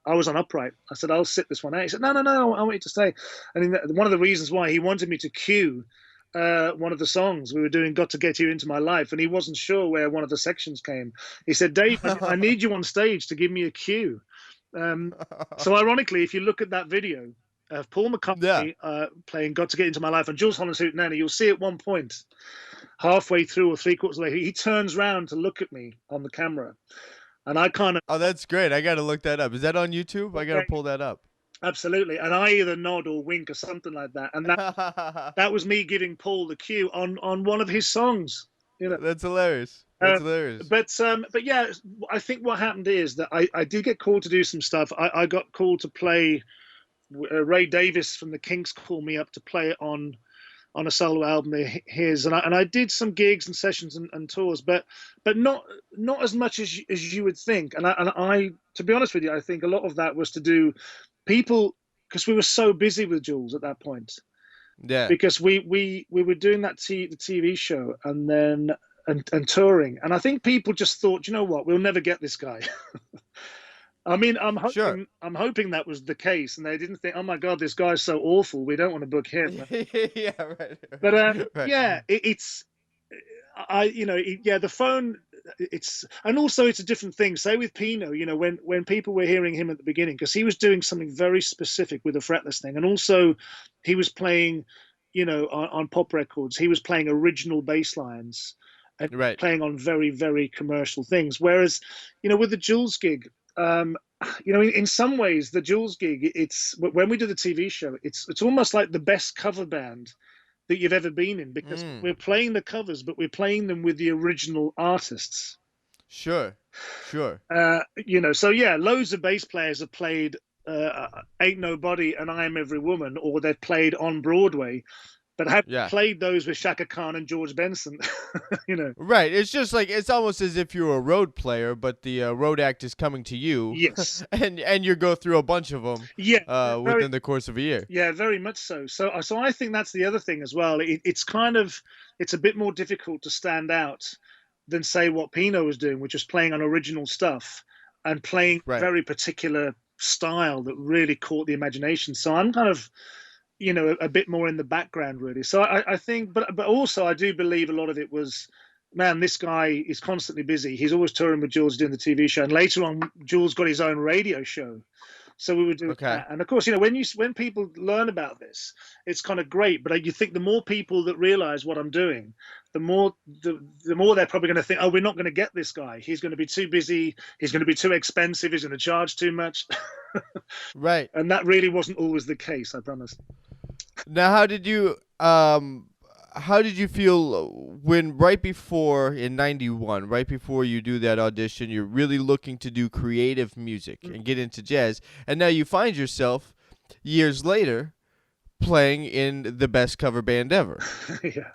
I was on upright. I said, I'll sit this one out. He said, no, I want you to stay. And one of the reasons why he wanted me to cue one of the songs we were doing, "Got to Get You Into My Life," and he wasn't sure where one of the sections came. He said, "Dave, I need you on stage to give me a cue." So ironically, if you look at that video of Paul McCartney playing "Got to Get Into My Life" and Jools Holland's Hootenanny, you'll see at one point, halfway through or three-quarters later, he turns around to look at me on the camera. And I kind of...
Oh, that's great. I got to look that up. Is that on YouTube? I got to pull that up.
Absolutely. And I either nod or wink or something like that. And that was me giving Paul the cue on one of his songs.
That's hilarious. That's hilarious.
But yeah, I think what happened is that I did get called to do some stuff. I got called to play... Ray Davis from the Kinks called me up to play on on a solo album of his, and I did some gigs and sessions and tours, but not as much as you would think. And I, to be honest with you, I think a lot of that was to do people, because we were so busy with Jules at that point.
Yeah.
Because we were doing the TV show and then and touring, and I think people just thought, you know what, we'll never get this guy. I mean,
Sure.
I'm hoping that was the case, and they didn't think, oh my God, this guy's so awful, we don't want to book him.
Yeah, right.
But
Right.
yeah, it's yeah, the phone. And also it's a different thing. Say with Pino, when people were hearing him at the beginning, because he was doing something very specific with the fretless thing, and also he was playing, on pop records, he was playing original bass lines and
Right.
playing on very, very commercial things. Whereas, with the Jules gig, in some ways, the Jules gig, it's when we do the TV show, it's almost like the best cover band that you've ever been in, because we're playing the covers, but we're playing them with the original artists.
Sure.
So yeah, loads of bass players have played Ain't Nobody and I Am Every Woman, or they've played on Broadway, but have played those with Shaka Khan and George Benson.
Right. It's just like, it's almost as if you're a road player, but the road act is coming to you.
Yes.
and you go through a bunch of them.
Yeah.
Within the course of a year.
Yeah, very much so. So I think that's the other thing as well. It's a bit more difficult to stand out than, say, what Pino was doing, which was playing on original stuff and playing very particular style that really caught the imagination. So I'm kind of, a bit more in the background, really. So I think, but also I do believe a lot of it was, man, this guy is constantly busy. He's always touring with Jules doing the TV show. And later on, Jules got his own radio show. So we would do that. And of course, when people learn about this, it's kind of great. But you think the more people that realize what I'm doing, the more they're probably going to think, oh, we're not going to get this guy. He's going to be too busy. He's going to be too expensive. He's going to charge too much.
Right.
And that really wasn't always the case, I promise.
Now, how did you feel when right before, in 91, right before you do that audition, you're really looking to do creative music and get into jazz, and now you find yourself years later playing in the best cover band ever?
Yeah.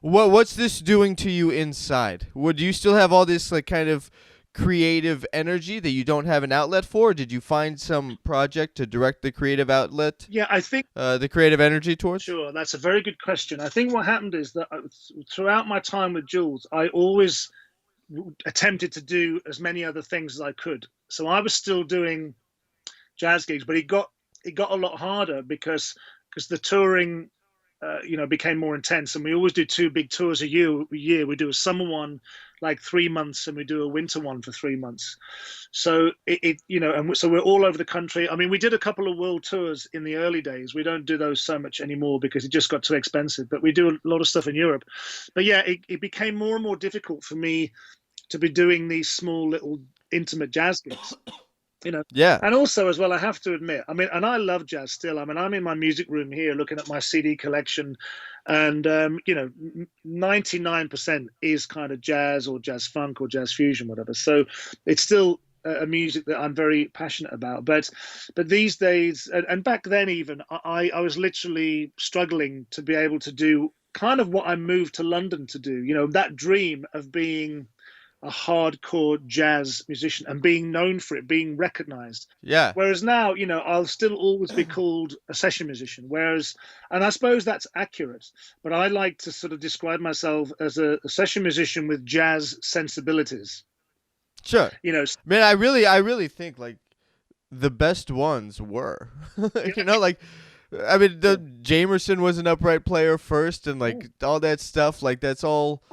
What's this doing to you inside? Do you still have all this like kind of creative energy that you don't have an outlet for? Or did you find some project to direct the creative outlet?
Yeah, I think
the creative energy towards.
Sure, that's a very good question. I think what happened is that throughout my time with Jules, I always attempted to do as many other things as I could. So I was still doing jazz gigs, but it got a lot harder because the touring became more intense, and we always do 2 big tours a year. We do a summer one like 3 months, and we do a winter one for 3 months. So so we're all over the country. I mean, we did a couple of world tours in the early days. We don't do those so much anymore because it just got too expensive, but we do a lot of stuff in Europe. But yeah, it became more and more difficult for me to be doing these small little intimate jazz gigs.
Yeah.
And also, as well, I have to admit, I mean, and I love jazz still. I mean, I'm in my music room here looking at my CD collection, and 99% is kind of jazz or jazz funk or jazz fusion, whatever. So it's still a music that I'm very passionate about. But these days, and back then even, I was literally struggling to be able to do kind of what I moved to London to do. That dream of being a hardcore jazz musician and being known for it, being recognized.
Yeah.
Whereas now, I'll still always be called a session musician. And I suppose that's accurate, but I like to sort of describe myself as a session musician with jazz sensibilities.
Sure. Man, I really think like the best ones were, like, I mean, the Jamerson was an upright player first, and like all that stuff, like that's all.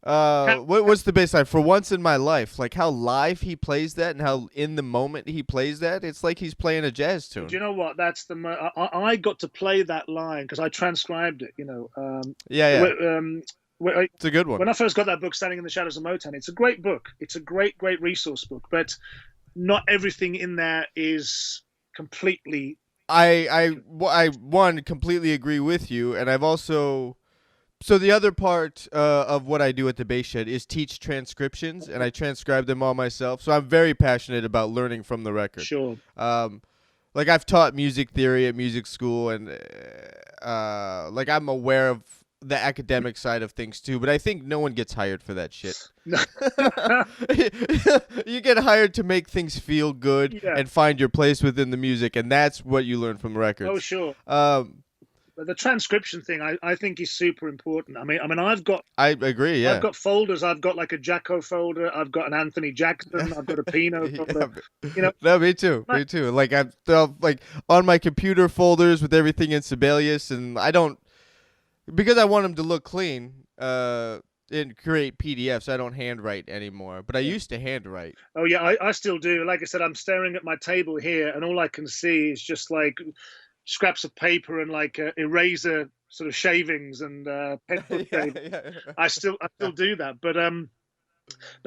What's the bass line? For once in my life, like how live he plays that and how in the moment he plays that, it's like he's playing a jazz tune.
Do you know what? That's I got to play that line because I transcribed it.
Yeah. It's a good one.
When I first got that book, Standing in the Shadows of Motown, it's a great book. It's a great resource book, but not everything in there is completely.
I completely agree with you, and I've also. So the other part of what I do at the Bass Shed is teach transcriptions, and I transcribe them all myself. So I'm very passionate about learning from the record.
Sure.
like I've taught music theory at music school, and like I'm aware of the academic side of things too, but I think no one gets hired for that shit. You get hired to make things feel good
Yeah.
and find your place within the music, and that's what you learn from records.
Oh, sure. But the transcription thing, I think, is super important. I mean,
I agree. Yeah,
I've got folders. I've got like a Jacko folder. I've got an Anthony Jackson. I've got a Pino folder. You know,
no, me too. Me too. Like I'm like on my computer folders with everything in Sibelius, and I don't, because I want them to look clean. And create PDFs. I don't handwrite anymore, but I used to handwrite.
Oh yeah, I still do. Like I said, I'm staring at my table here, and all I can see is just like scraps of paper and like eraser sort of shavings and pencil shavings. I still do that, but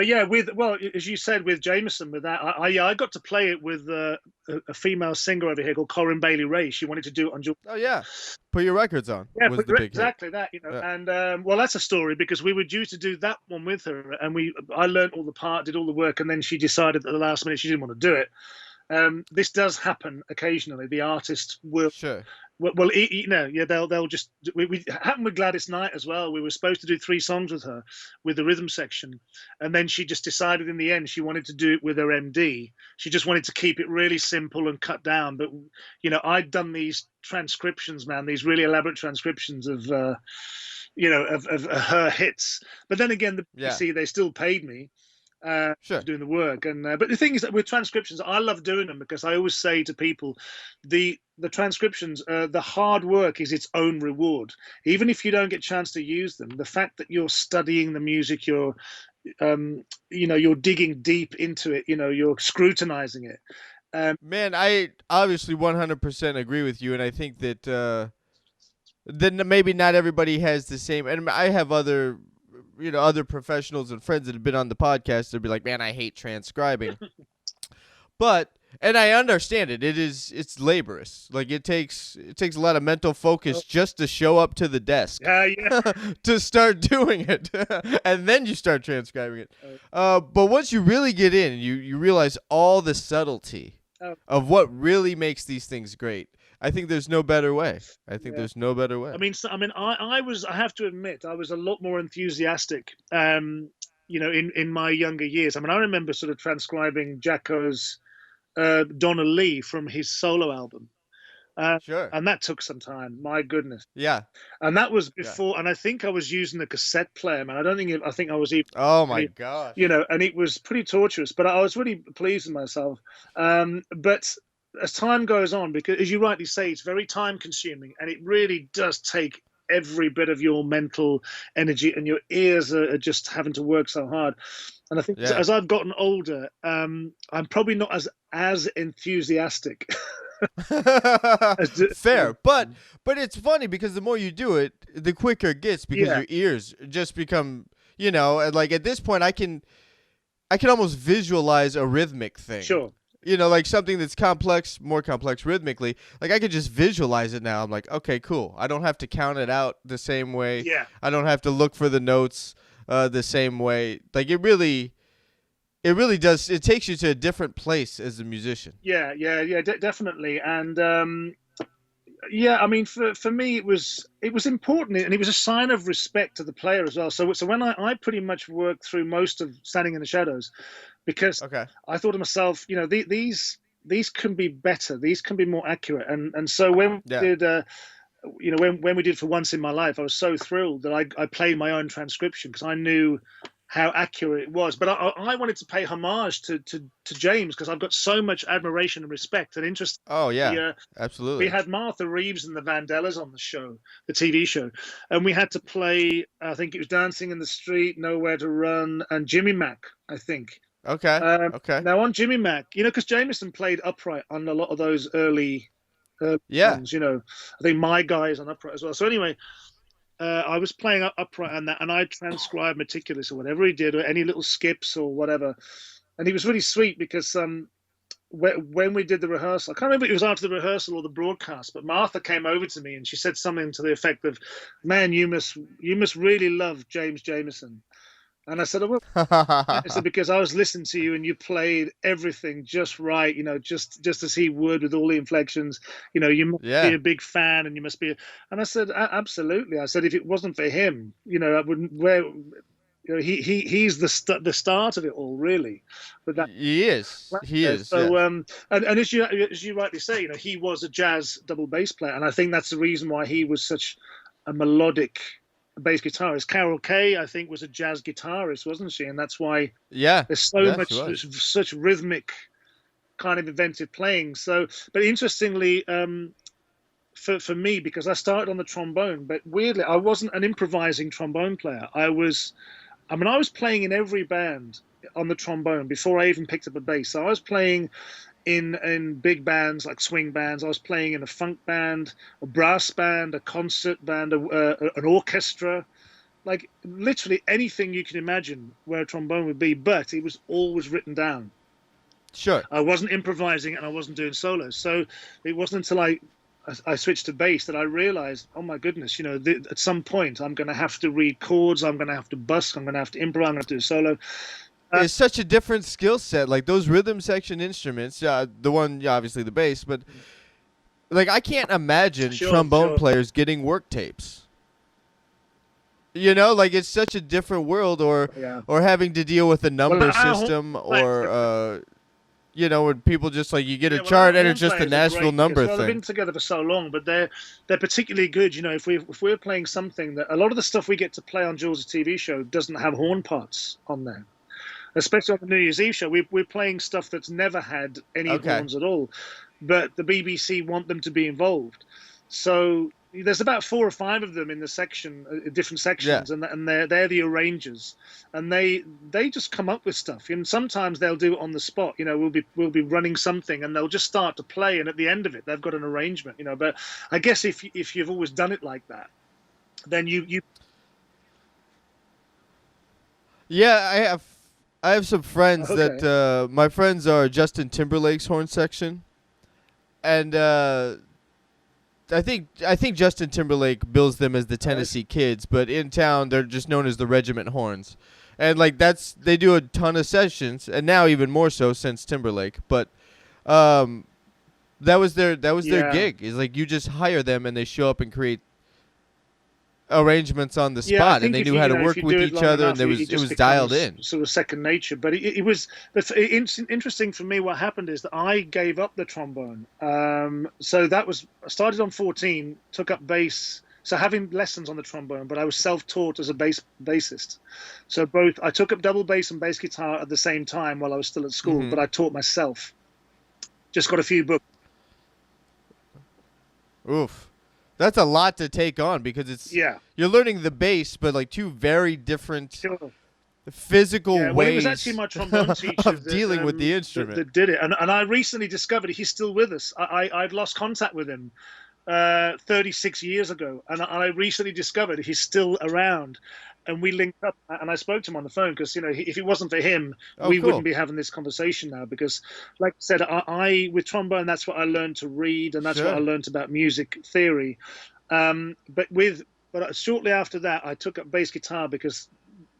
yeah, as you said, with Jameson, with that, I got to play it with a female singer over here called Corinne Bailey Ray. She wanted to do it on Jules.
Oh yeah, Put Your Records On.
Yeah, exactly that. You know, and well, that's a story because we were due to do that one with her, and I learned all the part, did all the work, and then she decided at the last minute she didn't want to do it. This does happen occasionally. The artist will.
Sure.
Well, you know, yeah, they'll just. We happened with Gladys Knight as well. We were supposed to do 3 songs with her, with the rhythm section, and then she just decided in the end she wanted to do it with her MD. She just wanted to keep it really simple and cut down. But you know, I'd done these transcriptions, man, these really elaborate transcriptions of, you know, of her hits. But then again, you see, they still paid me.
Sure.
Doing the work, and but the thing is that with transcriptions, I love doing them because I always say to people, the transcriptions, the hard work is its own reward. Even if you don't get a chance to use them, the fact that you're studying the music, you're you know, you're digging deep into it, you know, you're scrutinizing it.
Man, I obviously 100% agree with you, and I think that then maybe not everybody has the same, and I have other professionals and friends that have been on the podcast, they'd be like, man, I hate transcribing. And I understand it. It's laborious. Like it takes a lot of mental focus just to show up to the desk. To start doing it. And then you start transcribing it. But once you really get in, you realize all the subtlety of what really makes these things great. I think there's no better way. There's no better way.
I mean, I have to admit, I was a lot more enthusiastic, you know, in my younger years. I mean, I remember sort of transcribing Jacko's Donna Lee from his solo album.
Sure.
And that took some time. My goodness.
Yeah.
And that was before, and I think I was using a cassette player, man. I think I was even.
Oh my gosh.
You know, and it was pretty torturous, but I was really pleased with myself. But as time goes on, because as you rightly say, it's very time consuming, and it really does take every bit of your mental energy, and your ears are just having to work so hard. And I think as I've gotten older, I'm probably not as enthusiastic.
Fair, but it's funny because the more you do it, the quicker it gets, because your ears just become, you know, and like at this point I can almost visualize a rhythmic thing.
Sure.
You know, like something that's more complex rhythmically. Like I could just visualize it now. I'm like, okay, cool. I don't have to count it out the same way.
Yeah.
I don't have to look for the notes the same way. Like it really does. It takes you to a different place as a musician.
Yeah, definitely. And yeah, I mean, for me, it was important, and it was a sign of respect to the player as well. So when I pretty much worked through most of Standing in the Shadows, because I thought to myself, you know, these can be better, these can be more accurate, and so when we did, you know, when we did For Once in My Life, I was so thrilled that I played my own transcription because I knew how accurate it was. But I wanted to pay homage to James because I've got so much admiration and respect and interest.
Oh yeah, absolutely.
We had Martha Reeves and the Vandellas on the show, the TV show, and we had to play, I think it was Dancing in the Street, Nowhere to Run, and Jimmy Mac, I think.
Okay.
Now on Jimmy Mac, you know, because Jameson played upright on a lot of those early songs, you know, I think My Guy is on upright as well. So anyway, I was playing upright on that, and I transcribed meticulously whatever he did, or any little skips or whatever. And he was really sweet because when we did the rehearsal, I can't remember if it was after the rehearsal or the broadcast, but Martha came over to me and she said something to the effect of, "Man, you must really love James Jameson." And I said, oh, well, I said, because I was listening to you and you played everything just right, just as he would with all the inflections. You must be
Yeah.
a big fan, and you must be. And I said, absolutely. I said, if it wasn't for him, I wouldn't. He's the start of it all, really. But that.
He is. He is.
So,
Yes.
and as you rightly say, he was a jazz double bass player, and I think that's the reason why he was such a melodic bass guitarist. Carol Kay, I think, was a jazz guitarist, wasn't she? And that's why
Yeah.
there's so much, such rhythmic kind of inventive playing. So, but interestingly, for me, because I started on the trombone, but weirdly, I wasn't an improvising trombone player. I was playing in every band on the trombone before I even picked up a bass. So I was playing in big bands like swing bands. I was playing in a funk band, a brass band, a concert band, an orchestra, like literally anything you can imagine where a trombone would be. But it was always written down.
Sure.
I wasn't improvising and I wasn't doing solos. So it wasn't until I switched to bass that I realized, oh my goodness, at some point I'm going to have to read chords, I'm going to have to busk, I'm going to have to improvise, I'm going to do a solo.
It's such a different skill set. Like those rhythm section instruments, the one, obviously the bass, but like I can't imagine trombone players getting work tapes. Like it's such a different world, or having to deal with a number system, or when people just like you get a chart and it's just the Nashville number thing.
They've been together for so long, but they're particularly good. If we're playing something that a lot of the stuff we get to play on Jules' TV show doesn't have horn parts on there. Especially on the New Year's Eve show, we're playing stuff that's never had any horns at all, but the BBC want them to be involved. So there's about 4 or 5 of them in the section, different sections, and they're the arrangers, and they just come up with stuff. And sometimes they'll do it on the spot. We'll be running something, and they'll just start to play, and at the end of it, they've got an arrangement. But I guess if you've always done it like that, then you.
Yeah, I have some friends that my friends are Justin Timberlake's horn section, and I think Justin Timberlake bills them as the Tennessee Kids, but in town they're just known as the Regiment Horns, and like they do a ton of sessions, and now even more so since Timberlake. But that was their gig. Is like you just hire them and they show up and create arrangements on the spot, and they knew how to work with each other, and it was dialed in.
Sort of second nature. But it was interesting for me. What happened is that I gave up the trombone. So I started on 14, took up bass. So having lessons on the trombone, but I was self-taught as a bassist. So I took up double bass and bass guitar at the same time while I was still at school, but I taught myself. Just got a few books.
Oof. That's a lot to take on because you're learning the bass, but like two very different physical ways
it was actually my trombone teacher
of dealing with the instrument
that did it. And I recently discovered he's still with us. I'd lost contact with him 36 years ago, and I recently discovered he's still around. And we linked up, and I spoke to him on the phone because, if it wasn't for him, we wouldn't be having this conversation now. Because, like I said, I with trombone, that's what I learned to read, and that's what I learned about music theory. But shortly after that, I took up bass guitar because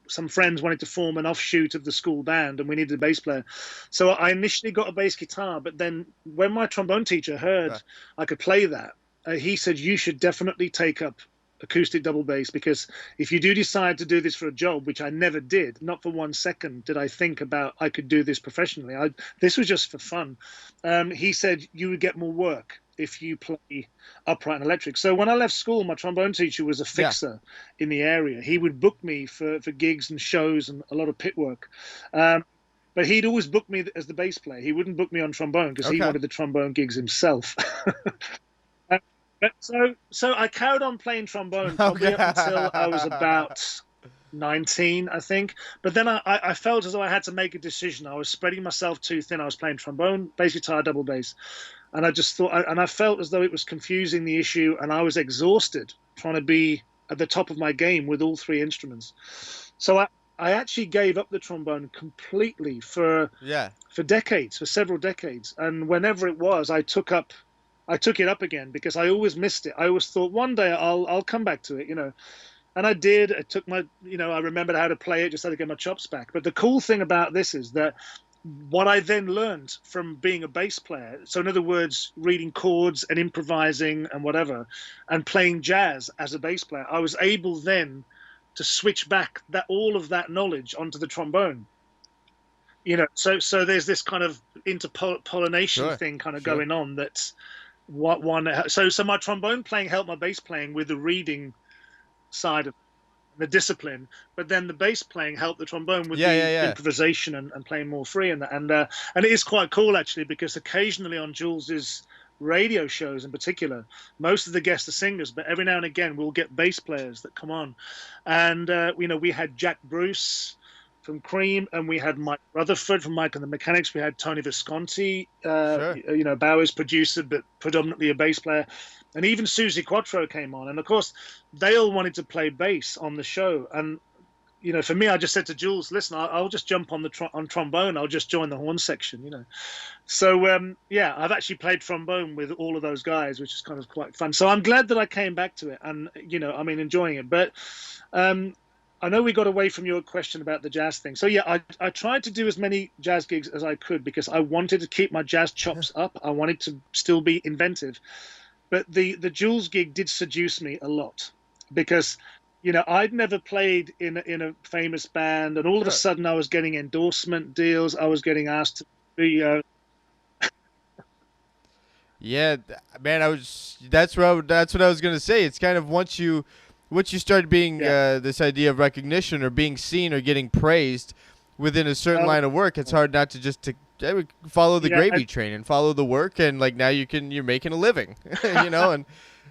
some friends wanted to form an offshoot of the school band, and we needed a bass player. So I initially got a bass guitar, but then when my trombone teacher heard I could play that, he said, you should definitely take up acoustic double bass, because if you do decide to do this for a job, which I never did, not for 1 second did I think about I could do this professionally. This was just for fun. He said you would get more work if you play upright and electric. So when I left school, my trombone teacher was a fixer in the area. He would book me for gigs and shows and a lot of pit work. But he'd always book me as the bass player. He wouldn't book me on trombone because he wanted the trombone gigs himself. So I carried on playing trombone probably up until I was about 19, I think. But then I felt as though I had to make a decision. I was spreading myself too thin. I was playing trombone, bass guitar, double bass. And I just thought, and I felt as though it was confusing the issue, and I was exhausted trying to be at the top of my game with all 3 instruments. So I actually gave up the trombone completely for decades, for several decades. And whenever it was, I took it up again because I always missed it. I always thought one day I'll come back to it, And I did. I took my, I remembered how to play it, just had to get my chops back. But the cool thing about this is that what I then learned from being a bass player, so in other words, reading chords and improvising and whatever, and playing jazz as a bass player, I was able then to switch back all of that knowledge onto the trombone. So there's this kind of interpollination thing kind of going on. That's what one. So my trombone playing helped my bass playing with the reading side of the discipline, but then the bass playing helped the trombone with the improvisation and playing more free and it is quite cool actually, because occasionally on Jules's radio shows in particular, most of the guests are singers, but every now and again we'll get bass players that come on, and we had Jack Bruce from Cream, and we had Mike Rutherford from Mike and the Mechanics. We had Tony Visconti, Bowers producer, but predominantly a bass player. And even Susie Quattro came on. And of course, they all wanted to play bass on the show. And, for me, I just said to Jules, listen, I'll just jump on on trombone. I'll just join the horn section, So, I've actually played trombone with all of those guys, which is kind of quite fun. So I'm glad that I came back to it and, enjoying it. But I know we got away from your question about the jazz thing. So, I tried to do as many jazz gigs as I could because I wanted to keep my jazz chops up. I wanted to still be inventive. But the Jules gig did seduce me a lot because, I'd never played in a famous band, and all of a sudden I was getting endorsement deals. I was getting asked to be.
Yeah, man, that's what I was gonna say. It's kind of once you start being this idea of recognition or being seen or getting praised within a certain line of work, it's hard not to just follow the gravy train and follow the work, and like now you're making a living, and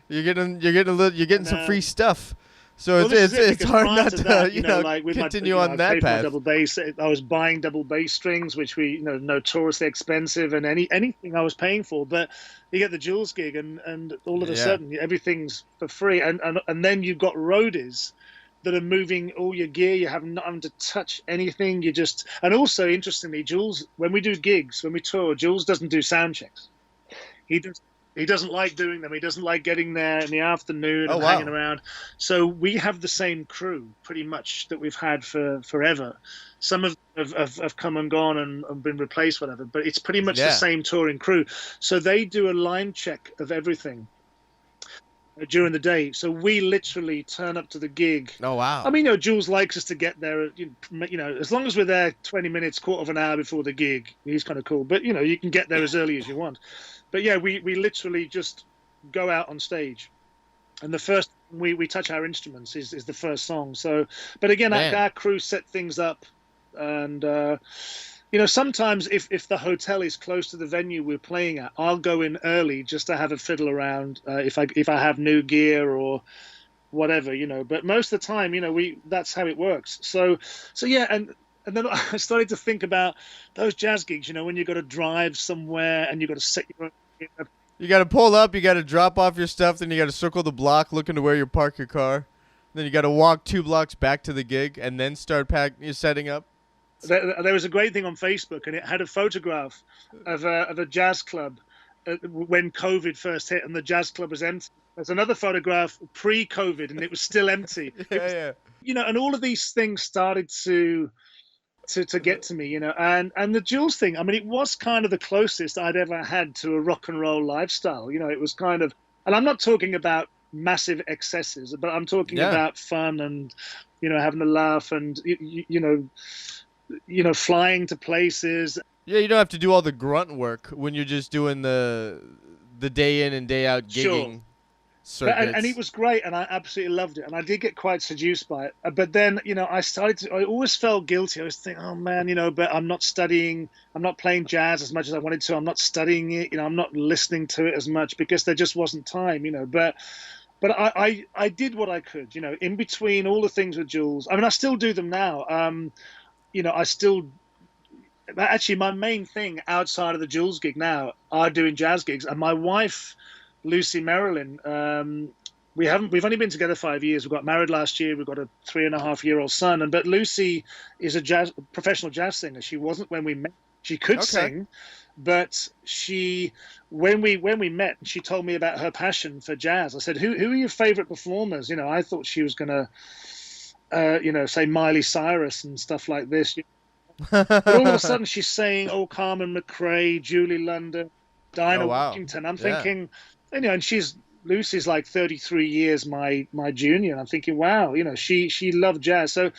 you're getting some free stuff. So it's hard not to
like with
continue
my,
on that path.
Double bass, I was buying double bass strings, which we notoriously expensive, and anything I was paying for. But you get the Jules gig, and all of a sudden everything's for free, and then you've got roadies that are moving all your gear. You have not having to touch anything. And also interestingly, Jules, when we do gigs, when we tour, Jules doesn't do sound checks. He doesn't like doing them. He doesn't like getting there in the afternoon and hanging around. So we have the same crew pretty much that we've had for forever. Some have come and gone and been replaced, whatever, but it's pretty much the same touring crew. So they do a line check of everything during the day. So we literally turn up to the gig.
Oh, wow.
I mean, Jules likes us to get there, as long as we're there 20 minutes, quarter of an hour before the gig, he's kind of cool. But, you can get there as early as you want. But we literally just go out on stage, and the first we touch our instruments is the first song. So, but again, our crew set things up, and sometimes if the hotel is close to the venue we're playing at, I'll go in early just to have a fiddle around if I have new gear or whatever, But most of the time, that's how it works. So And then I started to think about those jazz gigs, when you got to drive somewhere and you got to set your own.
You got to pull up, you got to drop off your stuff, then you got to circle the block looking to where you park your car. Then you got to walk 2 blocks back to the gig and then start setting up.
There was a great thing on Facebook, and it had a photograph of a jazz club when COVID first hit, and the jazz club was empty. There's another photograph pre-COVID, and it was still empty. And all of these things started to get to me, and the Jules thing, I mean, it was kind of the closest I'd ever had to a rock and roll lifestyle. It was kind of, and I'm not talking about massive excesses, but I'm talking about fun and, having a laugh and, flying to places. Yeah,
you don't have to do all the grunt work when you're just doing the day in and day out gigging.
And it was great, and I absolutely loved it, and I did get quite seduced by it. But then, I always felt guilty. I was thinking, oh man, but I'm not studying, I'm not playing jazz as much as I wanted to. I'm not studying it, I'm not listening to it as much because there just wasn't time, But I did what I could, in between all the things with Jules. I mean, I still do them now. Actually, my main thing outside of the Jules gig now are doing jazz gigs, and my wife, Lucy Marilyn, we've only been together 5 years. We got married last year. We've got a 3.5-year-old son. But Lucy is a professional jazz singer. She wasn't when we met. She could
Okay.
sing, but when we met, she told me about her passion for jazz. I said, who are your favorite performers? I thought she was gonna, say Miley Cyrus and stuff like this. But all of a sudden, she's saying, "Oh, Carmen McRae, Julie London,
Oh
Dinah
wow.
Washington." I'm
Yeah.
thinking, and she's Lucy's like 33 years my junior. And I'm thinking, wow, she loved jazz. So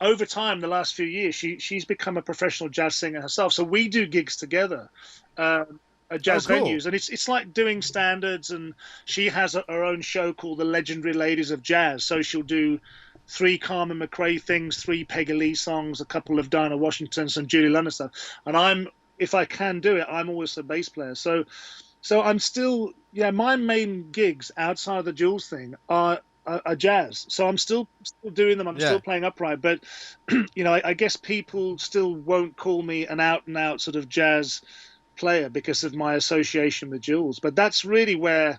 over time, the last few years, she's become a professional jazz singer herself. So we do gigs together. At
Oh
jazz
cool.
venues, and it's like doing standards. And she has her own show called the Legendary Ladies of Jazz. So she'll do three Carmen McRae things, three Peggy Lee songs, a couple of Dinah Washington, some Julie London stuff. And if I can do it, I'm always a bass player. So I'm still, yeah, my main gigs outside of the Jules thing are jazz. So I'm still doing them. I'm still
Yeah.
playing upright, but I guess people still won't call me an out and out sort of jazz player because of my association with Jules. But that's really where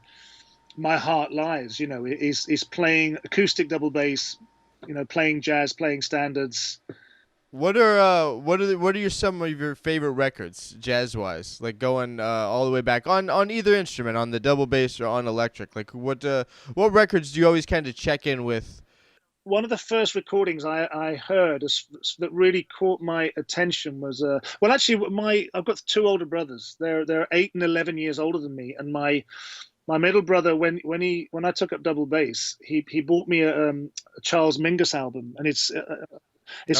my heart lies. Is playing acoustic double bass, playing jazz, playing standards.
What are your some of your favorite records jazz wise? Like going all the way back on either instrument, on the double bass or on electric. Like what records do you always kind of check in with?
One of the first recordings I heard that really caught my attention was well, actually, I've got two older brothers. They're 8 and 11 years older than me, and my middle brother, when I took up double bass, he bought me a Charles Mingus album, and it's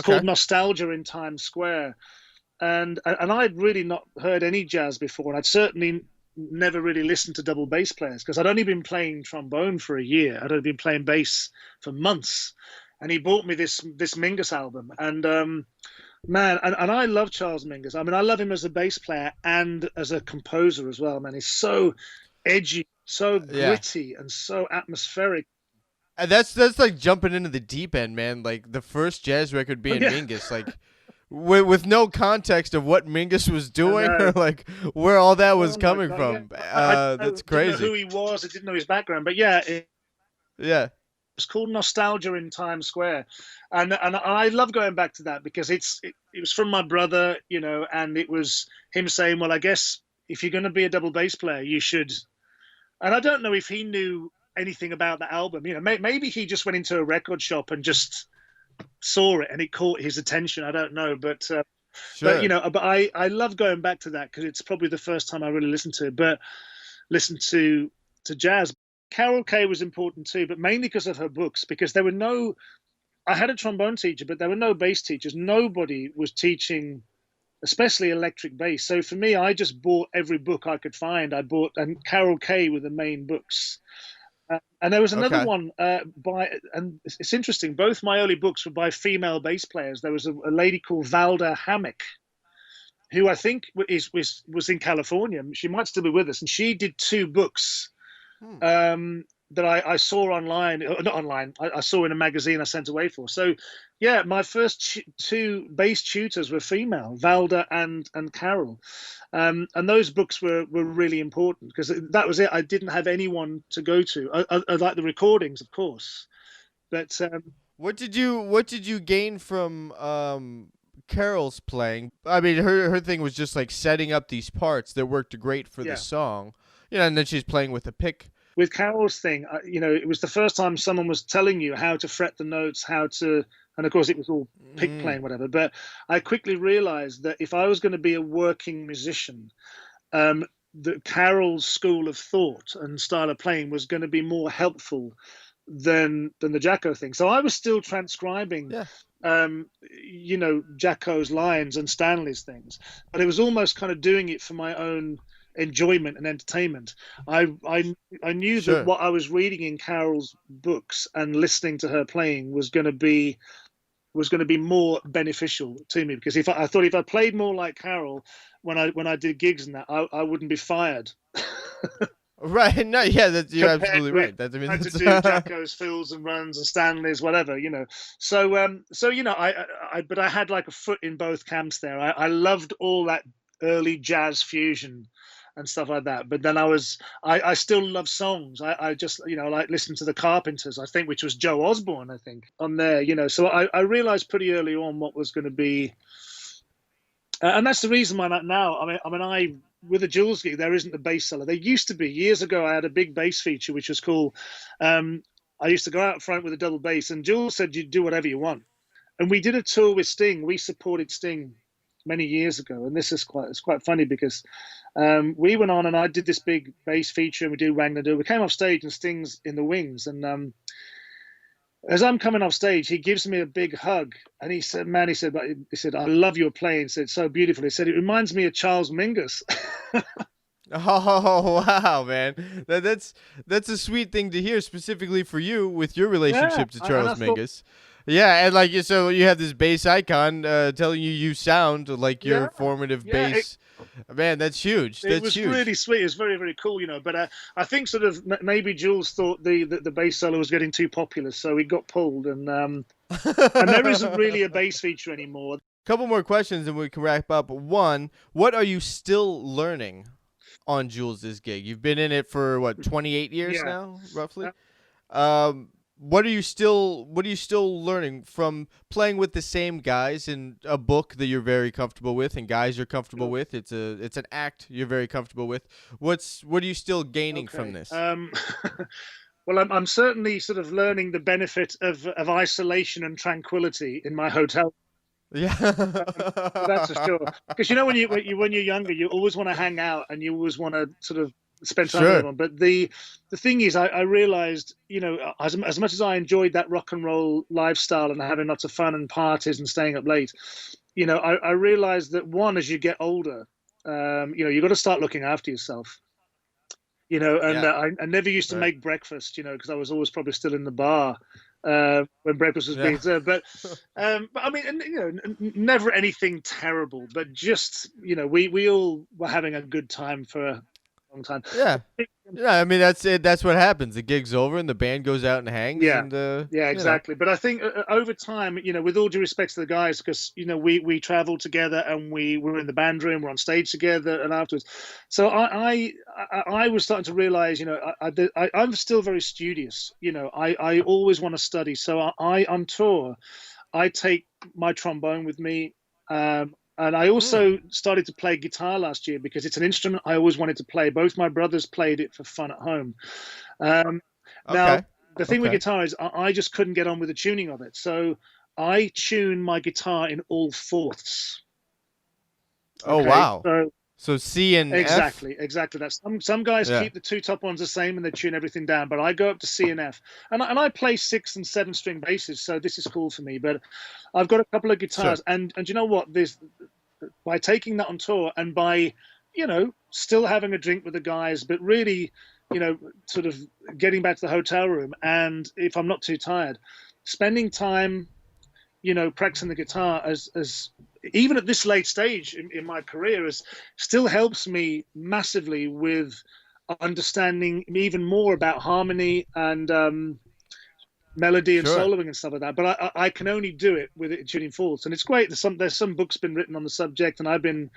called
Okay.
Nostalgia in Times Square. And I'd really not heard any jazz before, and I'd certainly never really listened to double bass players because I'd only been playing trombone for a year. I'd only been playing bass for months, and he bought me this Mingus album. And man, and I love Charles Mingus. I mean, I love him as a bass player and as a composer as well. Man, he's so edgy, so
Yeah.
gritty, and so atmospheric.
And that's like jumping into the deep end, man. Like the first jazz record being
Yeah,
Mingus, like with no context of what Mingus was
I
doing or
know.
like where all that was
Oh my
coming
God, yeah.
from.
I
That's
didn't know who
crazy.
he was. I didn't know his background, but yeah,
Yeah.
it's called Nostalgia in Times Square, and I love going back to that because it was from my brother, and it was him saying, "Well, I guess if you're going to be a double bass player, you should." And I don't know if he knew anything about the album. Maybe he just went into a record shop and just saw it and it caught his attention. I don't know, but
Sure.
but I love going back to that because it's probably the first time I really listened to it. But listened to jazz. Carol Kay was important too, but mainly because of her books. Because there were no, I had a trombone teacher, but there were no bass teachers. Nobody was teaching, especially electric bass. So for me, I just bought every book I could find. And Carol Kay were the main books. And there was another
Okay.
one and it's interesting. Both my early books were by female bass players. There was a lady called Valda Hammock, who I think was in California. She might still be with us, and she did two books
Hmm.
that I saw online, not online. I saw in a magazine I sent away for. So, yeah, my first two bass tutors were female, Valda and Carol, and those books were really important because that was it. I didn't have anyone to go to. I like the recordings, of course, but
What did you gain from Carol's playing? I mean, her thing was just like setting up these parts that worked great for the
yeah.
song. And then she's playing with a pick.
With Carol's thing, it was the first time someone was telling you how to fret the notes, and of course it was all pick
Mm.
playing, whatever. But I quickly realized that if I was going to be a working musician, um, that Carol's school of thought and style of playing was going to be more helpful than the Jacko thing. So I was still transcribing,
Yeah.
Jacko's lines and Stanley's things, but it was almost kind of doing it for my own enjoyment and entertainment. I knew that
Sure.
what I was reading in Carol's books and listening to her playing was going to be more beneficial to me because I thought if I played more like Carol when I did gigs and that I wouldn't be fired.
Right. No. Yeah. You're
Compared
absolutely
with
right. That's. I mean.
trying to
That's.
do Jacko's fills and runs and Stanley's, whatever. So but I had like a foot in both camps there. I loved all that early jazz fusion and stuff like that. But then I still love songs. I just like listen to the Carpenters, I think, which was Joe Osborne, I think, on there. So I realized pretty early on what was going to be And that's the reason why now. I with a Jools gig, there isn't a bass seller. There used to be years ago. I had a big bass feature, which was cool. I used to go out front with a double bass, and Jules said you do whatever you want. And we did a tour with Sting. We supported Sting many years ago, and this is quite funny because we went on and I did this big bass feature, and we did Ragnar Do. We came off stage and Sting's in the wings, and as I'm coming off stage, he gives me a big hug, and he said, "Man," he said, "I love your playing." He said, "It's so beautiful." He said, "It reminds me of Charles Mingus."
Oh wow, man, that's a sweet thing to hear, specifically for you with your relationship to Charles Mingus. Yeah, and like so you have this bass icon telling you sound like your formative bass. Man, that's huge. It
was
huge.
Really sweet. It was very, very cool, But I think sort of maybe Jules thought the bass solo was getting too popular, so he got pulled, and there isn't really a bass feature anymore.
Couple more questions, and we can wrap up. One, what are you still learning on Jules's gig? You've been in it for what, 28 years now, roughly. What are you still learning from playing with the same guys in a book that you're very comfortable with and guys you're comfortable with? It's an act you're very comfortable with. What are you still gaining from this?
Well, I'm certainly sort of learning the benefit of isolation and tranquility in my hotel.
Yeah,
that's for sure. Because when you're younger, you always want to hang out and you always want to sort of spend time with everyone. But the thing is, I realized, as much as I enjoyed that rock and roll lifestyle and having lots of fun and parties and staying up late, I realized that as you get older, you got to start looking after yourself. I never used to make breakfast, because I was always probably still in the bar when breakfast was being served. But I mean, never anything terrible, but just, we all were having a good time for a long time.
Yeah. I mean, that's it. That's what happens. The gig's over and the band goes out and hangs.
Yeah,
and,
exactly. But I think over time, with all due respect to the guys, because we traveled together and we were in the band room, we're on stage together, and afterwards. So I was starting to realize, I'm still very studious. I always want to study. So I on tour, I take my trombone with me. And I also started to play guitar last year because it's an instrument I always wanted to play. Both my brothers played it for fun at home. Now, the thing with guitar is I just couldn't get on with the tuning of it. So I tune my guitar in all fourths.
Oh, wow. So C and
F?
Exactly.
That's some guys keep the two top ones the same and they tune everything down, but I go up to C and F, and I play 6 and 7 string basses, so this is cool for me. But I've got a couple of guitars, and you know what? By taking that on tour and by still having a drink with the guys, but really sort of getting back to the hotel room, and if I'm not too tired, spending time practicing the guitar as even at this late stage in my career still helps me massively with understanding even more about harmony and melody and soloing and stuff like that. But I can only do it with it tuning fourths, and it's great. There's some books been written on the subject, and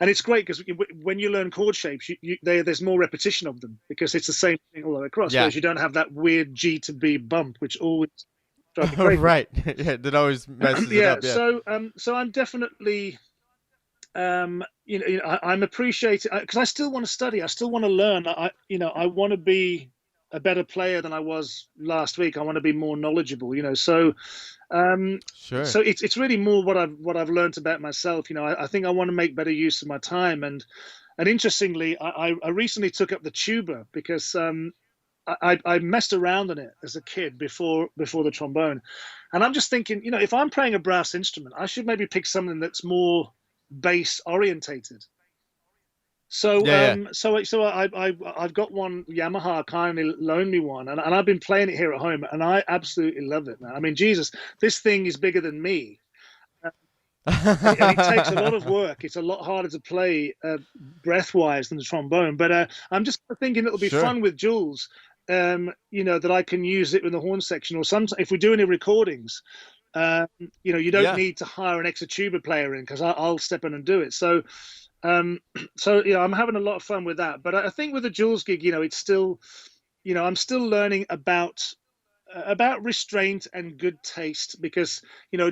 it's great because when you learn chord shapes, there's more repetition of them because it's the same thing all the way across. Whereas you don't have that weird G to B bump, which always
right. Yeah, that always messes it up. Yeah.
So I'm definitely, I'm appreciating because I still want to study. I still want to learn. I want to be a better player than I was last week. I want to be more knowledgeable. So it's really more what I've learned about myself. I think I want to make better use of my time. And interestingly, I recently took up the tuba because I messed around on it as a kid before the trombone, and I'm just thinking, if I'm playing a brass instrument, I should maybe pick something that's more bass orientated. So I've got one. Yamaha kindly loaned me one, and I've been playing it here at home, and I absolutely love it, man. I mean, Jesus, this thing is bigger than me. And it takes a lot of work. It's a lot harder to play breath-wise than the trombone. But I'm just thinking it'll be fun with Jules. That I can use it in the horn section, or sometimes if we do any recordings, you don't need to hire an extra tuba player in because I'll step in and do it. So I'm having a lot of fun with that. But I think with the Jules gig, it's still, I'm still learning about restraint and good taste because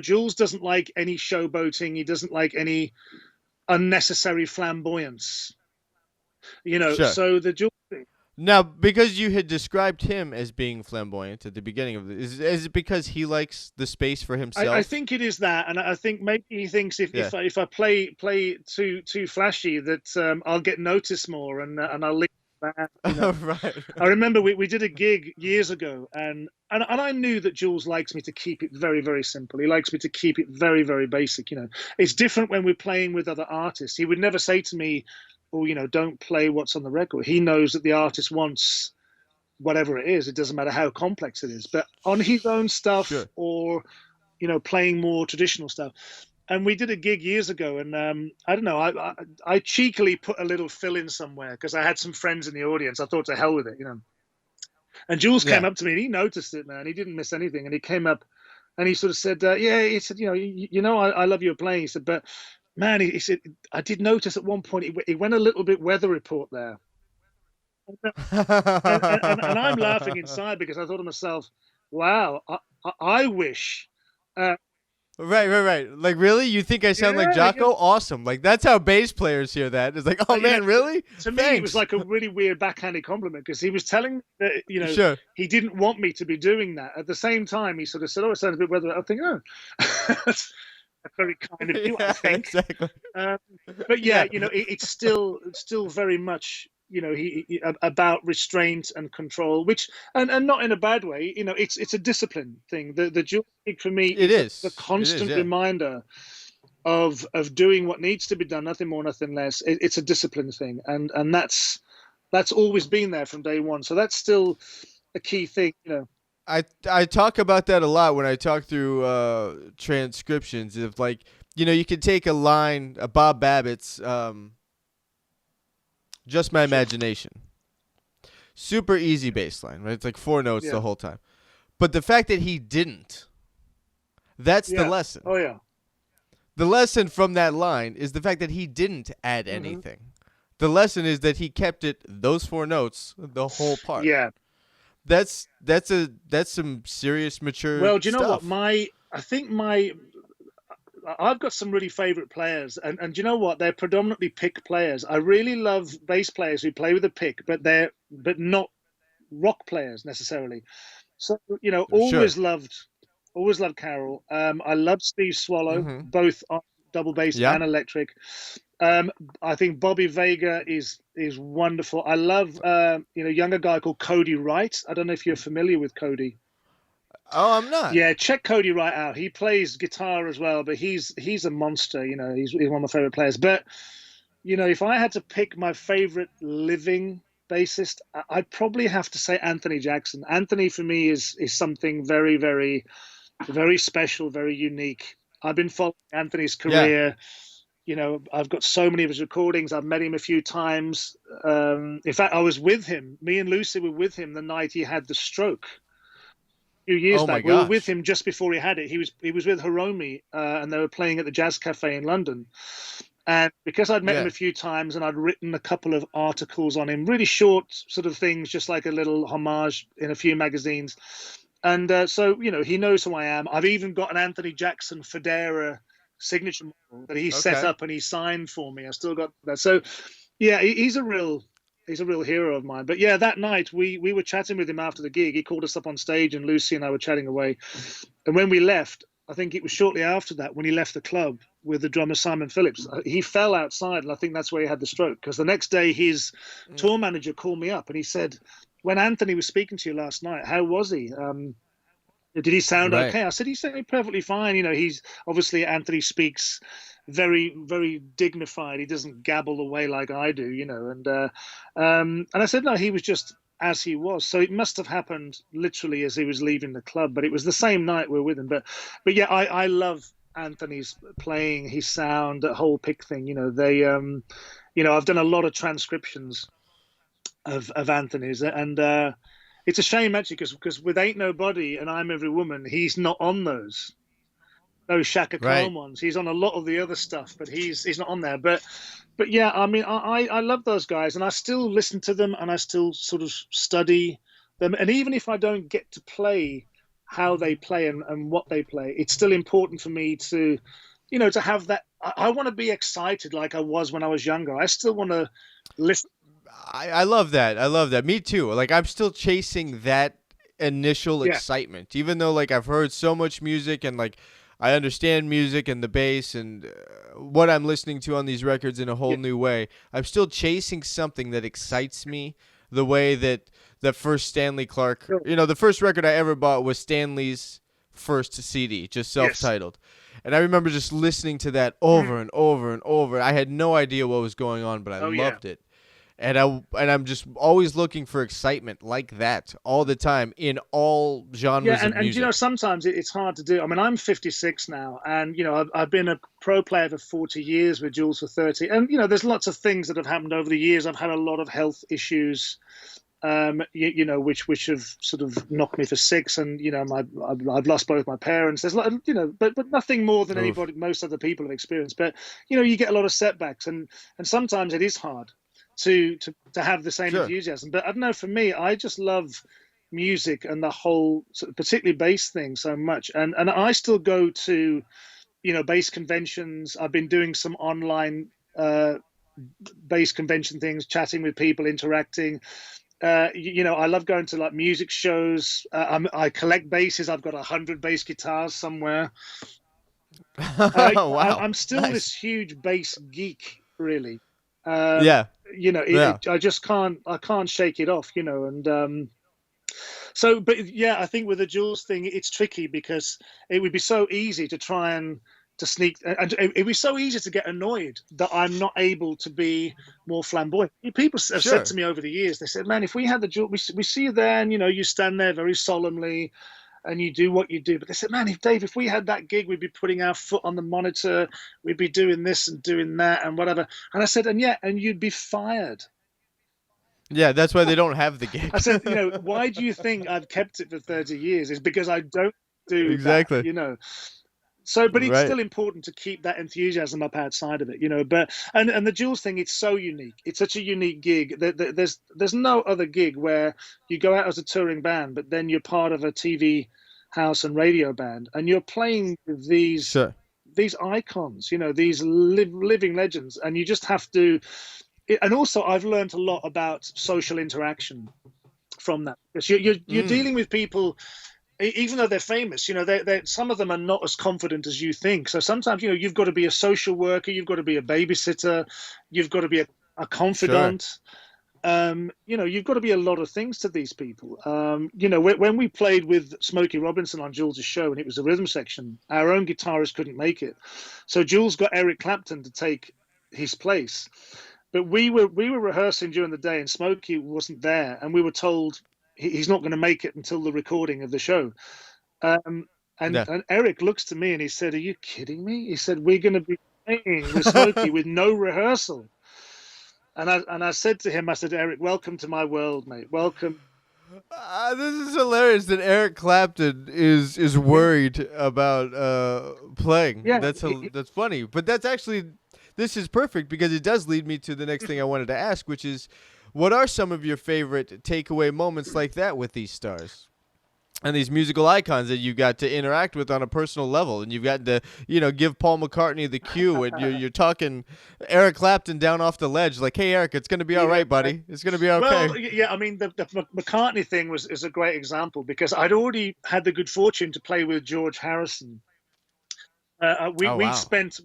Jules doesn't like any showboating. He doesn't like any unnecessary flamboyance. You know,
Sure.
so the Jules.
Now, because you had described him as being flamboyant at the beginning of this, is it because he likes the space for
I
himself?
think it is that, and I think maybe he thinks
Yeah.
if I play too flashy, that I'll get noticed more, and I'll leave that. You know,
Right.
I remember we did a gig years ago, and I knew that Jules likes me to keep it very very simple. He likes me to keep it very very basic. You know, it's different when we're playing with other artists. He would never say to me, "Oh, you know, don't play what's on the record." He knows that the artist wants whatever it is. It doesn't matter how complex it is. But on his own stuff,
Sure.
or you know, playing more traditional stuff. And we did a gig years ago, and I don't know, I cheekily put a little fill in somewhere because I had some friends in the audience. I thought, to hell with it, you know. And Jules came
Yeah.
up to me, and he noticed it, man. He didn't miss anything, and he came up and he sort of said, "Yeah," he said, "You know, I love your playing." He said, "But man," he said, "I did notice at one point he went a little bit weather report there." And I'm laughing inside because I thought to myself, "Wow, I wish." Uh,
Right. Like, really? You think I sound like
yeah, yeah.
Jocko? Awesome. Like, that's how bass players hear that. It's like, oh
Yeah,
man, really?
to me, it was
Thanks.
like a really weird backhanded compliment because he was telling me that, you know,
Sure.
he didn't want me to be doing that. At the same time, he sort of said, "Oh, it sounds a bit weather." I think, "Oh, that's very kind of you, I
Yeah,
think."
exactly.
Um, but yeah,
Yeah.
you know, it's still very much, you know, about restraint and control, which and not in a bad way. You know, it's a discipline thing. The dual gig for me
It
is the
is. It is,
constant
yeah.
reminder of doing what needs to be done, nothing more, nothing less. It's a discipline thing, and that's always been there from day one. So that's still a key thing, you know.
I talk about that a lot when I talk through transcriptions of, like, you can take a line, a Bob Babbitt's Just My
Sure.
Imagination. Super easy bass line, right? It's like four notes
Yeah.
the whole time. But the fact that he didn't, that's the
Yeah.
lesson.
Oh yeah.
The lesson from that line is the fact that he didn't add
Hmm.
anything. The lesson is that he kept it those four notes the whole part.
Yeah.
That's some serious mature
Well, do you know what?
stuff.
I think I've got some really favorite players, and do you know what? They're predominantly pick players. I really love bass players who play with a pick, but not rock players necessarily. So, you know,
Sure.
always loved Carol. I love Steve Swallow,
Mhm.
both on double bass
Yeah.
and electric. Um, I think Bobby Vega is wonderful. I love you know, younger guy called Cody Wright. I don't know if you're familiar with Cody.
Oh, I'm not.
Yeah, check Cody Wright out. He plays guitar as well, but he's a monster. You know, he's one of my favorite players. But you know, if I had to pick my favorite living bassist, I'd probably have to say Anthony Jackson. Anthony for me is something very very special, very unique. I've been following Anthony's
Yeah.
career. You know, I've got so many of his recordings. I've met him a few times. In fact, I was with him. Me and Lucy were with him the night he had the stroke. A few years
Oh my
back, we were with
gosh.
him just before he had it. He was with Hiromi, and they were playing at the Jazz Cafe in London. And because I'd met him
Yeah.
a few times and I'd written a couple of articles on him, really short sort of things, just like a little homage in a few magazines. And so, you know, he knows who I am. I've even got an Anthony Jackson Federa signature model that he set
Okay.
up and he signed for me. I still got that. So, yeah, he's a real hero of mine. But yeah, that night we were chatting with him after the gig. He called us up on stage, and Lucy and I were chatting away. And when we left, I think it was shortly after that when he left the club with the drummer Simon Phillips. He fell outside, and I think that's where he had the stroke. Because the next day, his
Mm.
tour manager called me up, and he said, "When Anthony was speaking to you last night, how was he? Did he sound
Right.
okay?" I said, "He sounded perfectly fine. You know, he's obviously Anthony speaks very, very dignified. He doesn't gabble away like I do, you know." And I said, "No, he was just as he was." So it must have happened literally as he was leaving the club. But it was the same night we were with him. But yeah, I love Anthony's playing, his sound, that whole pick thing. You know, you know, I've done a lot of transcriptions of Anthony's, and it's a shame actually because with Ain't Nobody and I'm Every Woman, he's not on those Shaka
Right.
Khan ones. He's on a lot of the other stuff, but he's not on there. But yeah, I mean, I love those guys, and I still listen to them, and I still sort of study them. And even if I don't get to play how they play and what they play, it's still important for me to, to have that. I want to be excited like I was when I was younger. I still want to listen.
I love that. I love that. Me too. Like I'm still chasing that initial
Yeah,
excitement, even though like I've heard so much music and like I understand music and the bass and what I'm listening to on these records in a whole
yeah,
new way. I'm still chasing something that excites me the way that the first Stanley Clark,
sure.
the first record I ever bought was Stanley's first CD, just
Yes.
self-titled. And I remember just listening to that
Mm.
over and over and over. I had no idea what was going on, but I
Oh yeah.
loved it. And I'm just always looking for excitement like that all the time in all
Yeah,
genres of
and
music.
sometimes it's hard to do. I mean, I'm 56 now, and I've been a pro player for 40 years with Jules for 30, and there's lots of things that have happened over the years. I've had a lot of health issues, which have sort of knocked me for six, and I've lost both my parents. There's a lot, but nothing more than
Oof.
most other people have experienced. But you get a lot of setbacks, and sometimes it is hard to have the same
Sure.
enthusiasm. But I don't know, for me, I just love music and the whole particularly bass thing so much, and I still go to bass conventions. I've been doing some online bass convention things, chatting with people, interacting. I love going to like music shows. I collect basses. I've got 100 bass guitars somewhere.
Wow.
I'm still
Nice.
this huge bass geek, really. um,
Yeah. Yeah.
I just can't shake it off, and so, but yeah, I think with the Jules thing, it's tricky because it would be so easy to try and to sneak, and it'd be so easy to get annoyed that I'm not able to be more flamboyant. People have said to
Sure.
me over the years, they said, "Man, if we had the Jules, we see you there, and you stand there very solemnly, and you do what you do." But they said, "Man, if we had that gig, we'd be putting our foot on the monitor, we'd be doing this and doing that and whatever." And I said, and you'd be fired."
Yeah, that's why they don't have the
I
gig.
said, why do you think I've kept it for 30 years? Is because I don't do that,
Exactly.
So, but it's
Right.
still important to keep that enthusiasm up outside of it, But and the Jules thing, it's so unique. It's such a unique gig. There's no other gig where you go out as a touring band, but then you're part of a TV house and radio band, and you're playing with
Sure.
these icons, these living legends, and you just have to. And also, I've learned a lot about social interaction from that, because you're
Mm.
dealing with people, even though they're famous. Some of them are not as confident as you think. So sometimes you've got to be a social worker, you've got to be a babysitter, you've got to be a
Sure.
confidant. You've got to be a lot of things to these people. When we played with Smokey Robinson on Jules' show, and it was a rhythm section, our own guitarist couldn't make it, so Jules got Eric Clapton to take his place. But we were rehearsing during the day, and Smokey wasn't there, and we were told he's not going to make it until the recording of the show. Um, and
Yeah.
and Eric looks to me and he said, "Are you kidding me?" He said, "We're going to be playing with Smokey with no rehearsal." And I said to him, I said, "Eric, welcome to my world, mate. Welcome."
This is hilarious that Eric Clapton is
Yeah,
worried about playing.
yeah,
That's funny, but this is perfect because it does lead me to the next thing I wanted to ask, which is, what are some of your favorite takeaway moments like that with these stars and these musical icons that you got to interact with on a personal level, and you've got to give Paul McCartney the cue, and you're talking Eric Clapton down off the ledge like, "Hey Eric, it's gonna be all
yeah.
right, buddy. It's gonna be
Well,
okay."
yeah. I mean, the McCartney thing is a great example, because I'd already had the good fortune to play with George Harrison.
Oh
We'd
wow.
spent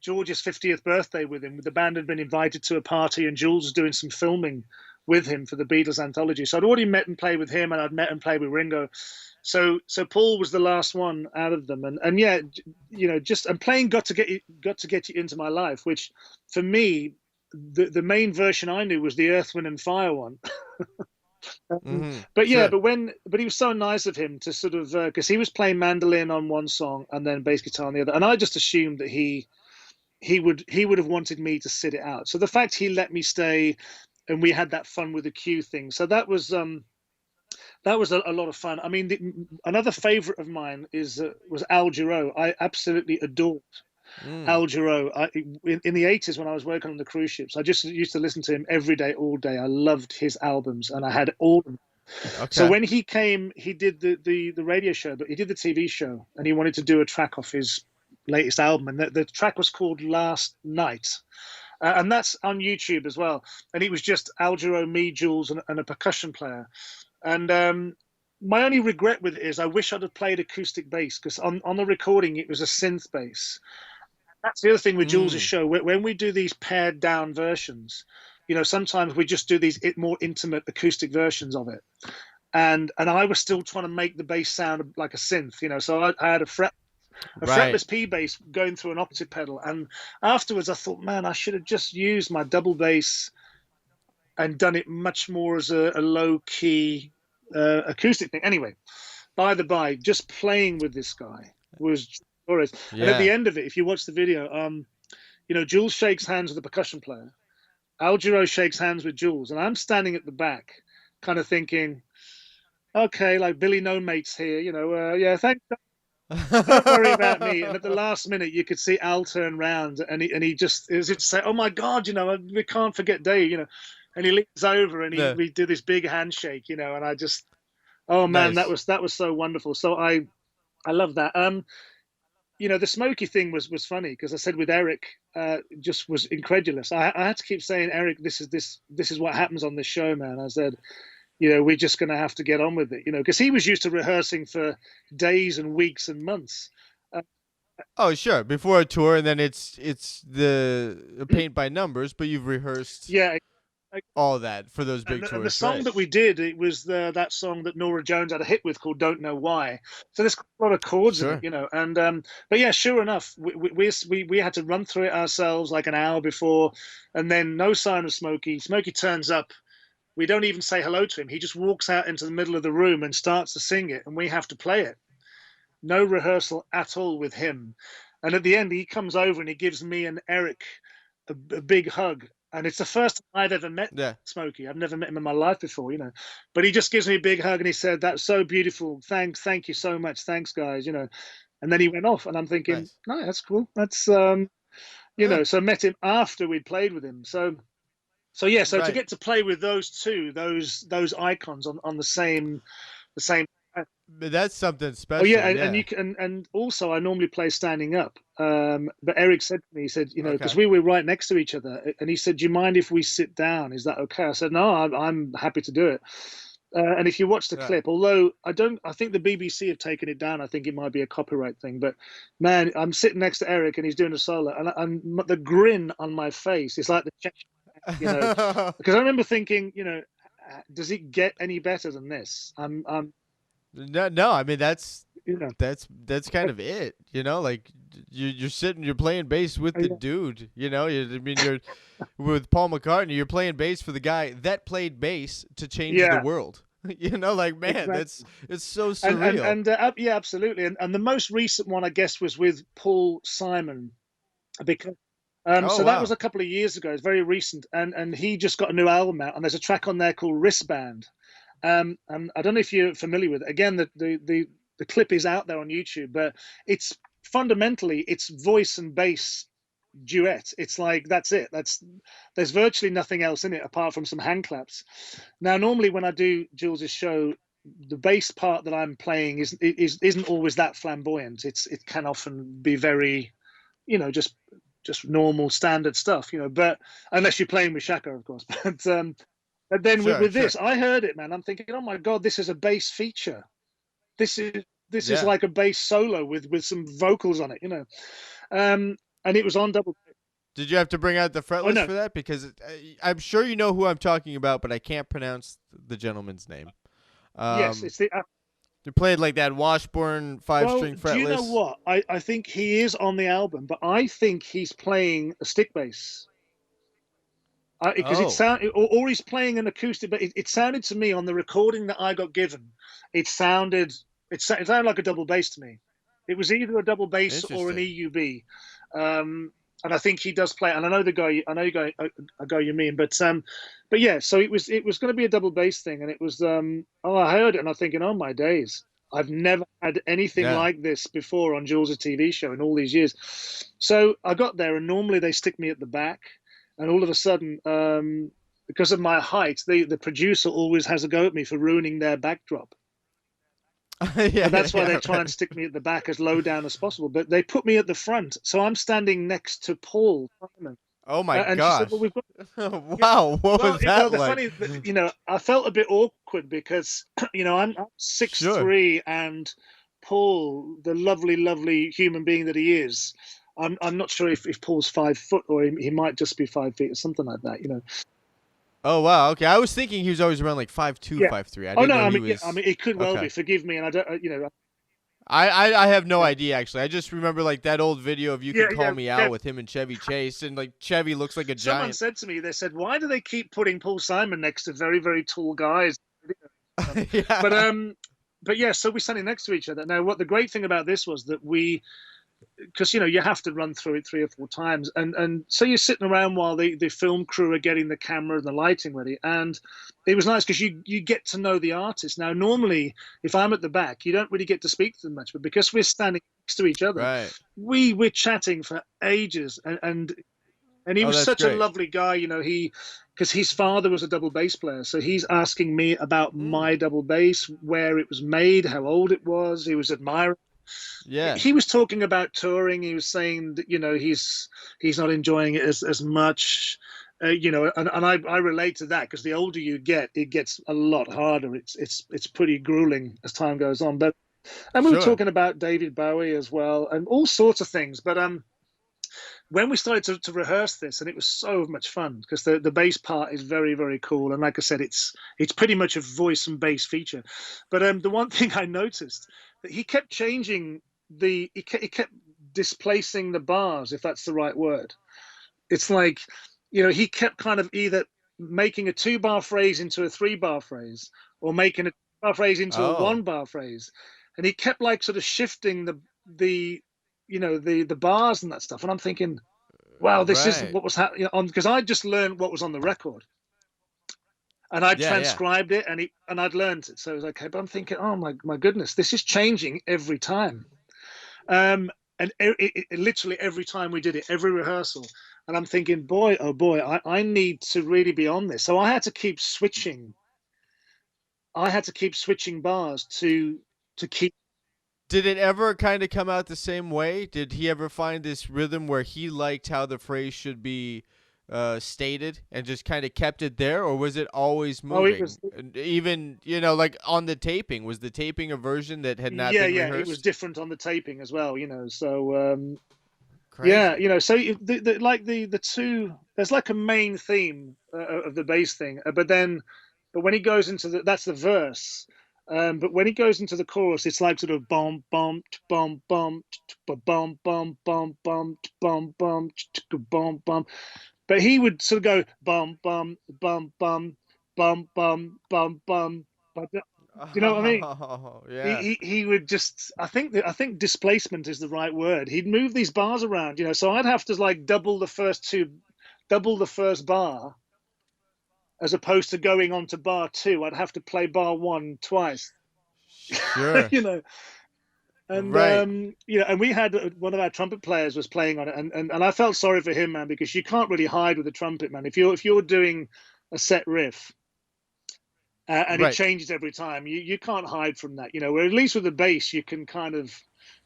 George's 50th birthday with him. The band had been invited to a party, and Jules was doing some filming with him for the Beatles anthology. So I'd already met and played with him, and I'd met and played with Ringo. So Paul was the last one out of them, and yeah, just and playing got to get you into my life, which for me, the main version I knew was the Earth, Wind and Fire one.
Mm-hmm.
But yeah,
Sure.
but he was so nice of him to sort of, because he was playing mandolin on one song and then bass guitar on the other, and I just assumed that he would have wanted me to sit it out. So the fact he let me stay, and we had that fun with the cue thing, so that was a lot of fun. I mean, another favorite of mine was Al Jarreau. I absolutely adored
Mm.
Al Jarreau. In the 80s, when I was working on the cruise ships, I just used to listen to him every day, all day. I loved his albums, and I had all of them. So
Okay.
when he came, he did the radio show, but he did the TV show, and he wanted to do a track off his latest album, and the track was called Last Night. And that's on YouTube as well. And it was just Al Jarreau, me, Jules, and a percussion player. And my only regret with it is I wish I'd have played acoustic bass, because on the recording it was a synth bass. That's the other thing with Jules' show. When we do these pared down versions, sometimes we just do these more intimate acoustic versions of it. And I was still trying to make the bass sound like a synth, So I had a fretless P bass going through an octave pedal. And afterwards I thought, man, I should have just used my double bass and done it much more as a low key acoustic thing. Anyway, by the by, just playing with this guy was glorious. Yeah. And at the end of it, if you watch the video, Jules shakes hands with the percussion player. Al Jarreau shakes hands with Jules, and I'm standing at the back, kind of thinking, okay, like Billy No Mates here, yeah, thanks. Don't worry about me. And at the last minute, you could see Al turn round, and he just as if to say, "Oh my God, we can't forget Dave," And he leans over and we do this big handshake, And I just, oh man, nice. that was so wonderful. So I love that. The Smokey thing was funny, because I said with Eric, just was incredulous. I had to keep saying, Eric, this is what happens on this show, man. I said, we're just going to have to get on with it, because he was used to rehearsing for days and weeks and months.
Oh, sure. Before a tour, and then it's the paint by numbers, but you've rehearsed all that for those big tours.
And the song that we did, it was that song that Norah Jones had a hit with called "Don't Know Why." So there's a lot of chords in it, And but yeah, sure enough, we had to run through it ourselves like an hour before, and then no sign of Smokey. Smokey turns up. We don't even say hello to him. He just walks out into the middle of the room and starts to sing it, and we have to play it. No rehearsal at all with him. And at the end, he comes over and he gives me and Eric a big hug. And it's the first time I've ever met Smokey. I've never met him in my life before, But he just gives me a big hug and he said, "That's so beautiful. Thank you so much. Thanks, guys." And then he went off, and I'm thinking, "No, that's cool. That's So I met him after we'd played with him. So to get to play with those two, those icons on the same.
That's something special.
Oh yeah, and you can, and also I normally play standing up. But Eric said to me, he said, because we were right next to each other, and he said, "Do you mind if we sit down? Is that okay?" I said, "No, I'm happy to do it." And if you watch the clip, although I think the BBC have taken it down. I think it might be a copyright thing. But man, I'm sitting next to Eric, and he's doing a solo, and the grin on my face is like the check, because I remember thinking, does it get any better than this?
No. I mean, that's kind of it. Like you're sitting, you're playing bass with the dude. You're with Paul McCartney. You're playing bass for the guy that played bass to change the world. Like, man, exactly. It's so surreal.
And yeah, absolutely. And the most recent one, I guess, was with Paul Simon, because. That was a couple of years ago. It's very recent, and he just got a new album out, and there's a track on there called Wristband. And I don't know if you're familiar with it. Again, the clip is out there on YouTube, but it's fundamentally it's voice and bass duet. It's like that's it. There's virtually nothing else in it apart from some hand claps. Now, normally when I do Jules' show, the bass part that I'm playing isn't always that flamboyant. It can often be very, just normal standard stuff, but unless you're playing with Shaka, of course. But then with this, I heard it, man. I'm thinking, oh my God, this is a bass feature. This is like a bass solo with some vocals on it, and it was on double.
Did you have to bring out the fretless for that? Because I'm sure you know who I'm talking about, but I can't pronounce the gentleman's name.
Yes, it's the.
You played like that Washburn 5-string fretless.
Do you know what? I think he is on the album, but I think he's playing a stick bass. Because it sounded, or he's playing an acoustic, but it sounded to me on the recording that I got given, it sounded like a double bass to me. It was either a double bass or an EUB. And I think he does play. And I know the guy. I know you mean, but yeah. So it was going to be a double bass thing, and it was. I heard it, and I'm thinking, oh my days, I've never had anything like this before on Jules' TV show in all these years. So I got there, and normally they stick me at the back, and all of a sudden, because of my height, the producer always has a go at me for ruining their backdrop. And that's why
Yeah,
they try and
right.
stick me at the back as low down as possible. But they put me at the front, so I'm standing next to Paul Simon.
Oh my
And she said, "Well,
gosh.
we've got." Yeah,
Wow, what was
well,
that
the
like?
funny, I felt a bit awkward because, I'm
Sure.
6'3", and Paul, the lovely, lovely human being that he is, I'm not sure if Paul's 5 foot, or he might just be 5 feet or something like that.
Oh wow, okay. I was thinking he was always around like 5'2",
Yeah.
5'3". I
Oh
didn't
no,
know
I
he
mean, yeah,
was
it could well be.
okay.
Forgive me, and I don't,
I have no
yeah,
idea actually. I just remember like that old video of "You
yeah,
Can Call
yeah,
Me
yeah.
Out" with him and Chevy Chase, and like Chevy looks like a
Someone
giant.
said to me, they said, "Why do they keep putting Paul Simon next to very, very tall guys?" But
Yeah.
yeah, so we're standing next to each other. Now, what the great thing about this was that because you have to run through it 3 or 4 times, and so you're sitting around while the film crew are getting the camera and the lighting ready, and it was nice because you get to know the artist. Now, normally, if I'm at the back, you don't really get to speak to them much, but because we're standing next to each other,
Right.
we're chatting for ages, and he
Oh,
was
that's
such a
great.
lovely guy. Because his father was a double bass player, so he's asking me about
Mm.
my double bass, where it was made, how old it was. He was admiring.
Yeah.
He was talking about touring. He was saying that he's not enjoying it as much. And I relate to that, because the older you get, it gets a lot harder. It's pretty grueling as time goes on. And we were
Sure.
talking about David Bowie as well, and all sorts of things. But when we started to rehearse this, and it was so much fun because the bass part is very, very cool, and like I said, it's pretty much a voice and bass feature. But the one thing I noticed, that he kept changing he kept displacing the bars, if that's the right word. It's like, he kept kind of either making a 2 bar phrase into a 3 bar phrase, or making a bar phrase into a
Oh.
1 bar phrase, and he kept like sort of shifting the the bars and that stuff. And I'm thinking, wow, this isn't
Right.
what was happening on, because I just learned what was on the record, and I
Yeah, yeah.
transcribed it, and I'd learned it, so it was okay. But I'm thinking, oh my goodness, this is changing every time. And literally every time we did it, every rehearsal, and I'm thinking, boy, oh boy, I need to really be on this. So I had to keep switching. I had to keep switching bars to keep.
Did it ever kind of come out the same way? Did he ever find this rhythm where he liked how the phrase should be stated and just kind of kept it there, or was it always
Oh, it
moving?
was.
And even like on the taping, was the taping a version that had not
Yeah,
been
yeah, it was
rehearsed?
different on the taping as well. So yeah,
Crazy.
so like the two, there's like a main theme of the bass thing, but when he goes into that's the verse. But when he goes into the chorus, it's like sort of bum bum bum bum bum bum bum bum bum bum bum bum. But he would sort of go bum bum bum bum bum bum bum bum. Do you know what I mean?
Oh,
he,
yeah.
he would just, I think displacement is the right word. He'd move these bars around, so I'd have to like double the first bar, as opposed to going on to bar two. I'd have to play bar one twice.
Sure.
you know and
Right.
and we had one of our trumpet players was playing on it, and I felt sorry for him, man, because you can't really hide with a trumpet, man. If you're doing a set riff, and it
Right.
changes every time. You can't hide from that, Where at least with the bass, you can kind of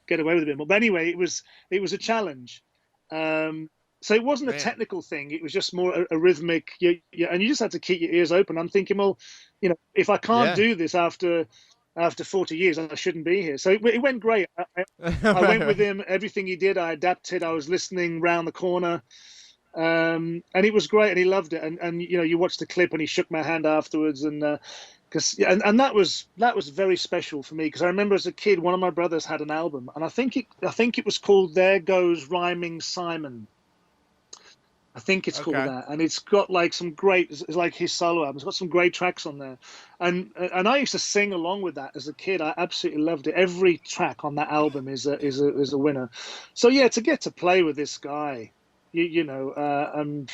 get away with a bit more. But anyway, it was a challenge. So it wasn't a
Man.
technical thing. It was just more a rhythmic. And you just had to keep your ears open. I'm thinking, well, if I can't
Yeah.
do this after 40 years, I shouldn't be here. So it went great. I
Right,
went with
right.
him. Everything he did, I adapted. I was listening round the corner. And it was great, and he loved it. And you watched the clip, and he shook my hand afterwards, and because and that was very special for me, because I remember as a kid, one of my brothers had an album, and I think it was called "There Goes Rhyming Simon." I think it's called
Okay.
that, and it's got like some great, it's like his solo album. It's got some great tracks on there, and I used to sing along with that as a kid. I absolutely loved it. Every track on that album is a winner. So yeah, to get to play with this guy, and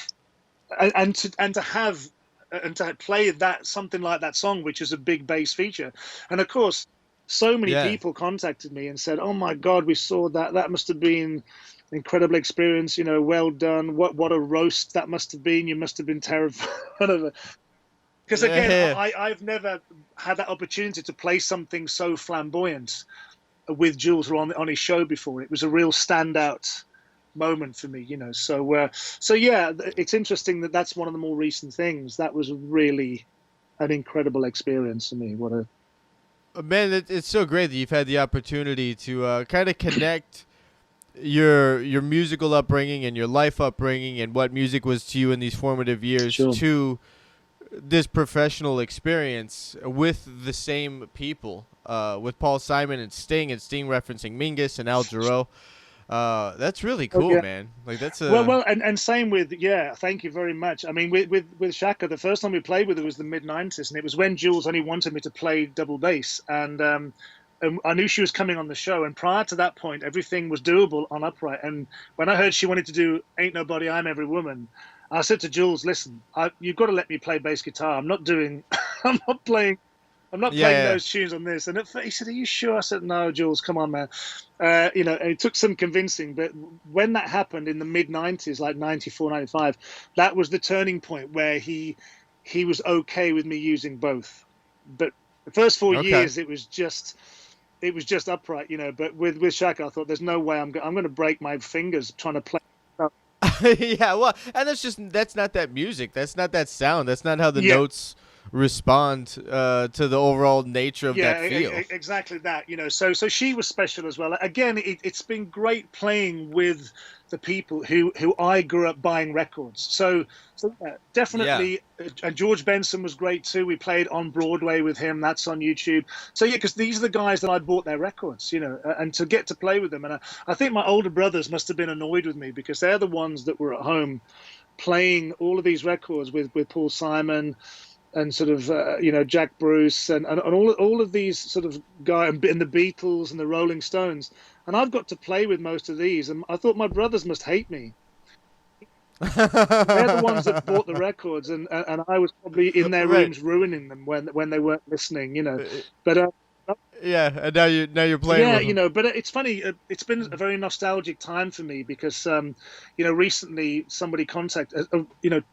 to have and to play that, something like that song, which is a big bass feature, and of course, so many
Yeah.
people contacted me and said, "Oh my God, we saw that. That must have been an incredible experience. Well done. What a roast that must have been. You must have been terrified." Because again,
Yeah.
I've never had that opportunity to play something so flamboyant with Jules on his show before. It was a real standout moment for me, So yeah, it's interesting that that's one of the more recent things. That was really an incredible experience for me. What a
Man, it's so great that you've had the opportunity to kind of connect your musical upbringing and your life upbringing and what music was to you in these formative years
sure.
to this professional experience with the same people, with Paul Simon and Sting referencing Mingus and Al Jarreau. That's really
Oh,
cool,
yeah.
man. Like that's
And same with, yeah, thank you very much. I mean, with Shaka, the first time we played with it was the mid-90s, and it was when Jules only wanted me to play double bass, and I knew she was coming on the show, and prior to that point, everything was doable on upright. And when I heard she wanted to do Ain't Nobody, I'm Every Woman, I said to Jules, listen, you've got to let me play bass guitar. I'm not doing, I'm not playing I'm not playing
yeah.
those tunes on this. And at first he said, are you sure? I said, no, Jules, come on, man. And it took some convincing. But when that happened in the mid-90s, like 94, 95, that was the turning point where he was okay with me using both. But the first 4 years, it was just upright, But with Shaka, I thought, there's no way I'm going to break my fingers trying to play.
Yeah, well, and that's not that music. That's not that sound. That's not how the
Yeah.
notes respond to the overall nature of
Yeah,
that feel.
exactly that. So she was special as well. Again, it's been great playing with the people who I grew up buying records. So definitely. And George Benson was great too. We played on Broadway with him. That's on YouTube. So yeah, because these are the guys that I bought their records, and to get to play with them. And I think my older brothers must have been annoyed with me because they're the ones that were at home playing all of these records with Paul Simon and sort of Jack Bruce and all of these sort of guys and the Beatles and the Rolling Stones, and I've got to play with most of these, and I thought my brothers must hate me. They're the ones that bought the records, and I was probably in their rooms ruining them when they weren't listening, But
yeah, and now you're playing with them.
but it's funny. It's been a very nostalgic time for me because, recently somebody contacted,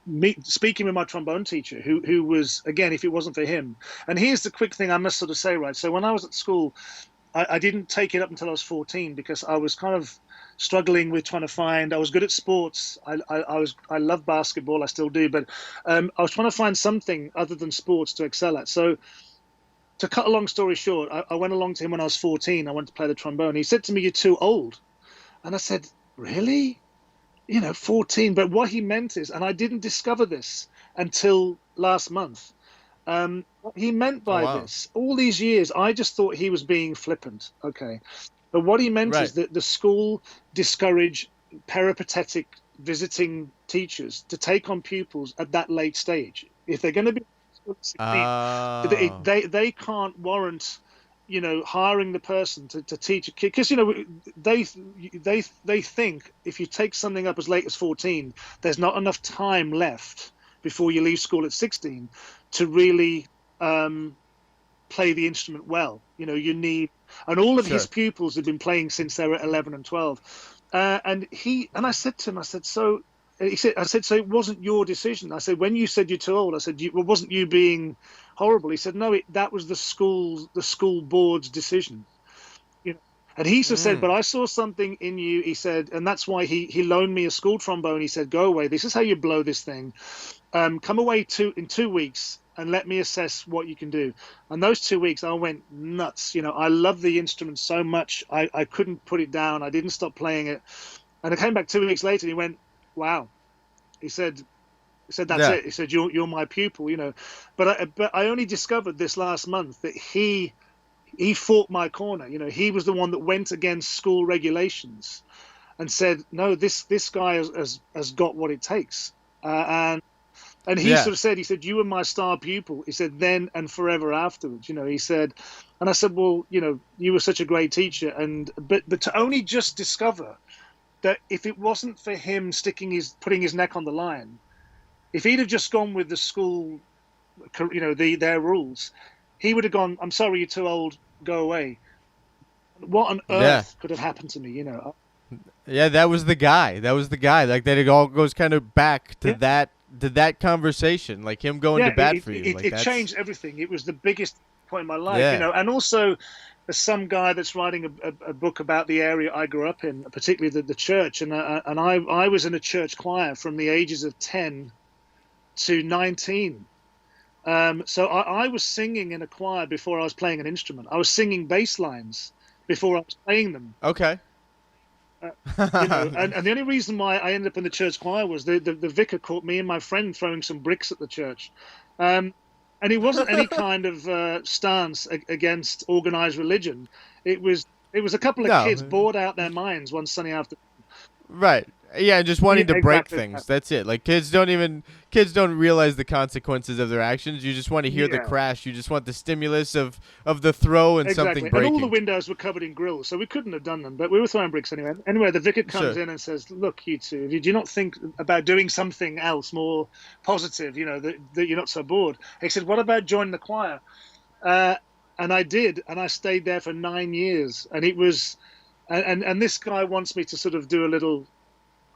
me speaking with my trombone teacher, who was, again, if it wasn't for him. And here's the quick thing I must sort of say, right? So when I was at school, I didn't take it up until I was 14 because I was kind of struggling with trying to find. I was good at sports. I love basketball. I still do, but I was trying to find something other than sports to excel at. So, to cut a long story short, I went along to him when I was 14. I wanted to play the trombone. He said to me, "You're too old." And I said, "Really? 14." But what he meant is, and I didn't discover this until last month, what he meant by this, all these years, I just thought he was being flippant. Okay. But what he meant is that the school discouraged peripatetic visiting teachers to take on pupils at that late stage. If they're going to be they can't warrant hiring the person to teach a kid because they think if you take something up as late as 14 there's not enough time left before you leave school at 16 to really play the instrument well. You need, and all of his pupils have been playing since they were 11 and 12, and I said to him, I said, so it wasn't your decision. I said, when you said you're too old, I said, wasn't you being horrible? He said, no, that was the school board's decision. And he sort of said, but I saw something in you. He said, and that's why he loaned me a school trombone. He said, go away. This is how you blow this thing. Come away in 2 weeks and let me assess what you can do. And those 2 weeks, I went nuts. I love the instrument so much. I couldn't put it down. I didn't stop playing it. And I came back 2 weeks later and he went, wow. He said, that's it. He said, you're my pupil, But I only discovered this last month that he fought my corner. He was the one that went against school regulations and said, no, this guy has got what it takes. And he sort of said, you were my star pupil. He said, then and forever afterwards, he said, and I said, well, you were such a great teacher. But to only just discover that if it wasn't for him putting his neck on the line, if he'd have just gone with the school, their rules, he would have gone, I'm sorry, you're too old, go away. What on earth could have happened to me, Yeah,
that was the guy. Like that, it all goes kind of back to that conversation, like him going
Yeah,
to bat for you, like
it
that's
changed everything. It was the biggest point in my life,
yeah.
and also there's some guy that's writing a book about the area I grew up in, particularly the church, and I was in a church choir from the ages of 10 to 19. So I was singing in a choir before I was playing an instrument. I was singing bass lines before I was playing them.
Okay.
Uh, and the only reason why I ended up in the church choir was the vicar caught me and my friend throwing some bricks at the church. Um, and it wasn't any kind of stance against organized religion. It was a couple of kids
No.
bored out their minds one sunny afternoon.
Right. Yeah, just
Yeah,
wanting to break
exactly.
things. That's it. Like kids don't realize the consequences of their actions. You just want to hear the
Yeah.
crash. You just want the stimulus of the throw and something
Exactly. And all the
breaking.
windows were covered in grills, so we couldn't have done them, but we were throwing bricks anyway. Anyway, the vicar comes
Sure.
in and says, "Look, you two, do you not think about doing something else more positive, that you're not so bored?" He said, "What about joining the choir?" Uh, and I did, and I stayed there for 9 years. And it was, and this guy wants me to sort of do a little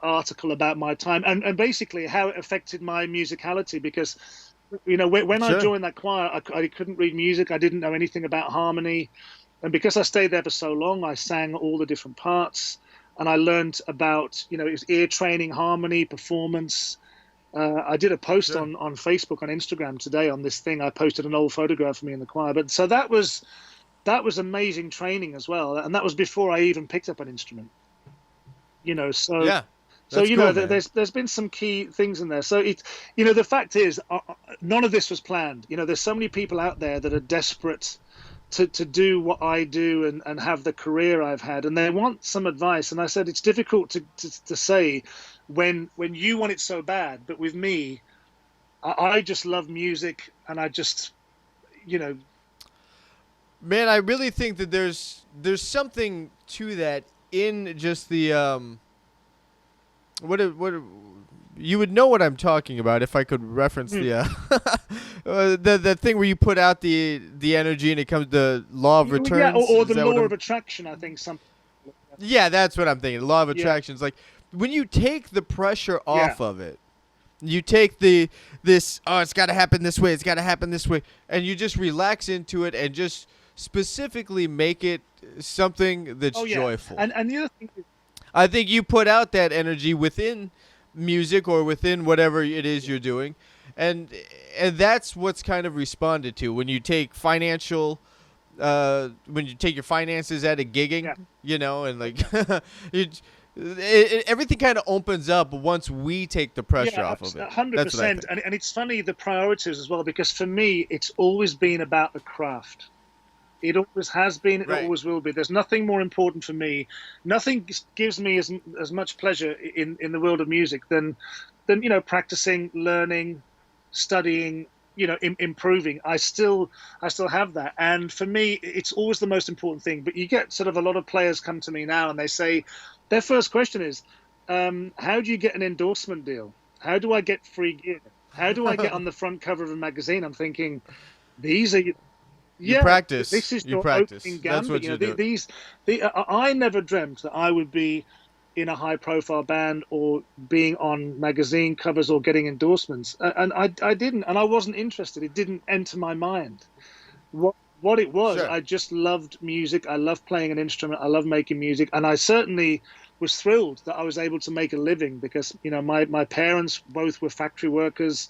article about my time and basically how it affected my musicality because when I
Sure.
joined that choir, I couldn't read music. I didn't know anything about harmony. And because I stayed there for so long, I sang all the different parts and I learned about, it was ear training, harmony, performance. I did a post
Sure.
on Facebook, on Instagram today on this thing. I posted an old photograph of me in the choir. But so that was amazing training as well. And that was before I even picked up an instrument, so
Yeah. That's cool, man.
there's been some key things in there. So the fact is, none of this was planned. There's so many people out there that are desperate to do what I do and have the career I've had, and they want some advice. And I said it's difficult to say when you want it so bad, but with me, I just love music, and I just you know
Man, I really think that there's something to that in just the what you would know what I'm talking about if I could reference
hmm.
the the thing where you put out the energy and it comes the law of
Yeah,
returns.
or
Is
the
that what
law
I'm?
of attraction. I think something.
Yeah, that's what I'm thinking. Law of
Yeah,
attraction is like when you take the pressure
yeah,
off of it. You take this it's got to happen this way. It's got to happen this way, and you just relax into it and just specifically make it something that's
oh yeah.
joyful.
And the other thing is,
I think you put out that energy within music or within whatever it is you're doing, and and that's what's kind of responded to when you take when you take your finances out of gigging,
yeah.
and like everything kind of opens up once we take the pressure
Yeah,
off of it. That's what I
100%.
think.
And it's funny, the priorities as well, because for me, it's always been about the craft. It always has been, it
Right.
always will be. There's nothing more important for me. Nothing gives me as much pleasure in the world of music than practicing, learning, studying, improving. I still have that. And for me, it's always the most important thing. But you get sort of a lot of players come to me now and they say, their first question is, how do you get an endorsement deal? How do I get free gear? How do I get on the front cover of a magazine? I'm thinking, these are,
You
yeah,
practice.
this is
You
your opening
practice. That's
gambit.
what you do.
I never dreamt that I would be in a high profile band or being on magazine covers or getting endorsements. And I didn't, and I wasn't interested. It didn't enter my mind. What it was,
Sure.
I just loved music. I loved playing an instrument. I love making music. And I certainly was thrilled that I was able to make a living because, my parents both were factory workers.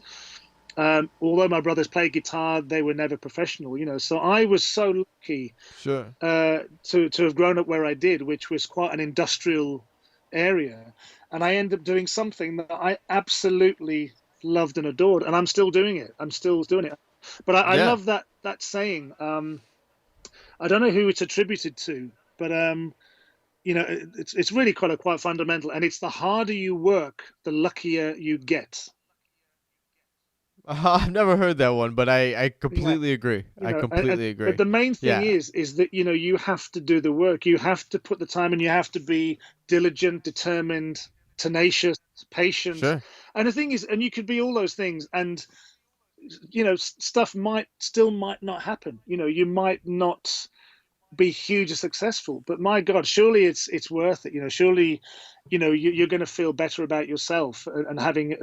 Although my brothers played guitar, they were never professional, So I was so lucky
Sure.
to have grown up where I did, which was quite an industrial area, and I ended up doing something that I absolutely loved and adored, and I'm still doing it. I'm still doing it. But I
Yeah.
love that saying. I don't know who it's attributed to, but it's really quite fundamental, and it's the harder you work, the luckier you get.
I've never heard that one, but I
Yeah.
completely agree. I
And
completely
but
agree.
the main thing
Yeah.
is that you have to do the work. You have to put the time, and you have to be diligent, determined, tenacious, patient.
Sure.
And the thing is, and you could be all those things, and stuff might not happen. You might not. be hugely successful. But my God, surely it's worth it. Surely, you're going to feel better about yourself and having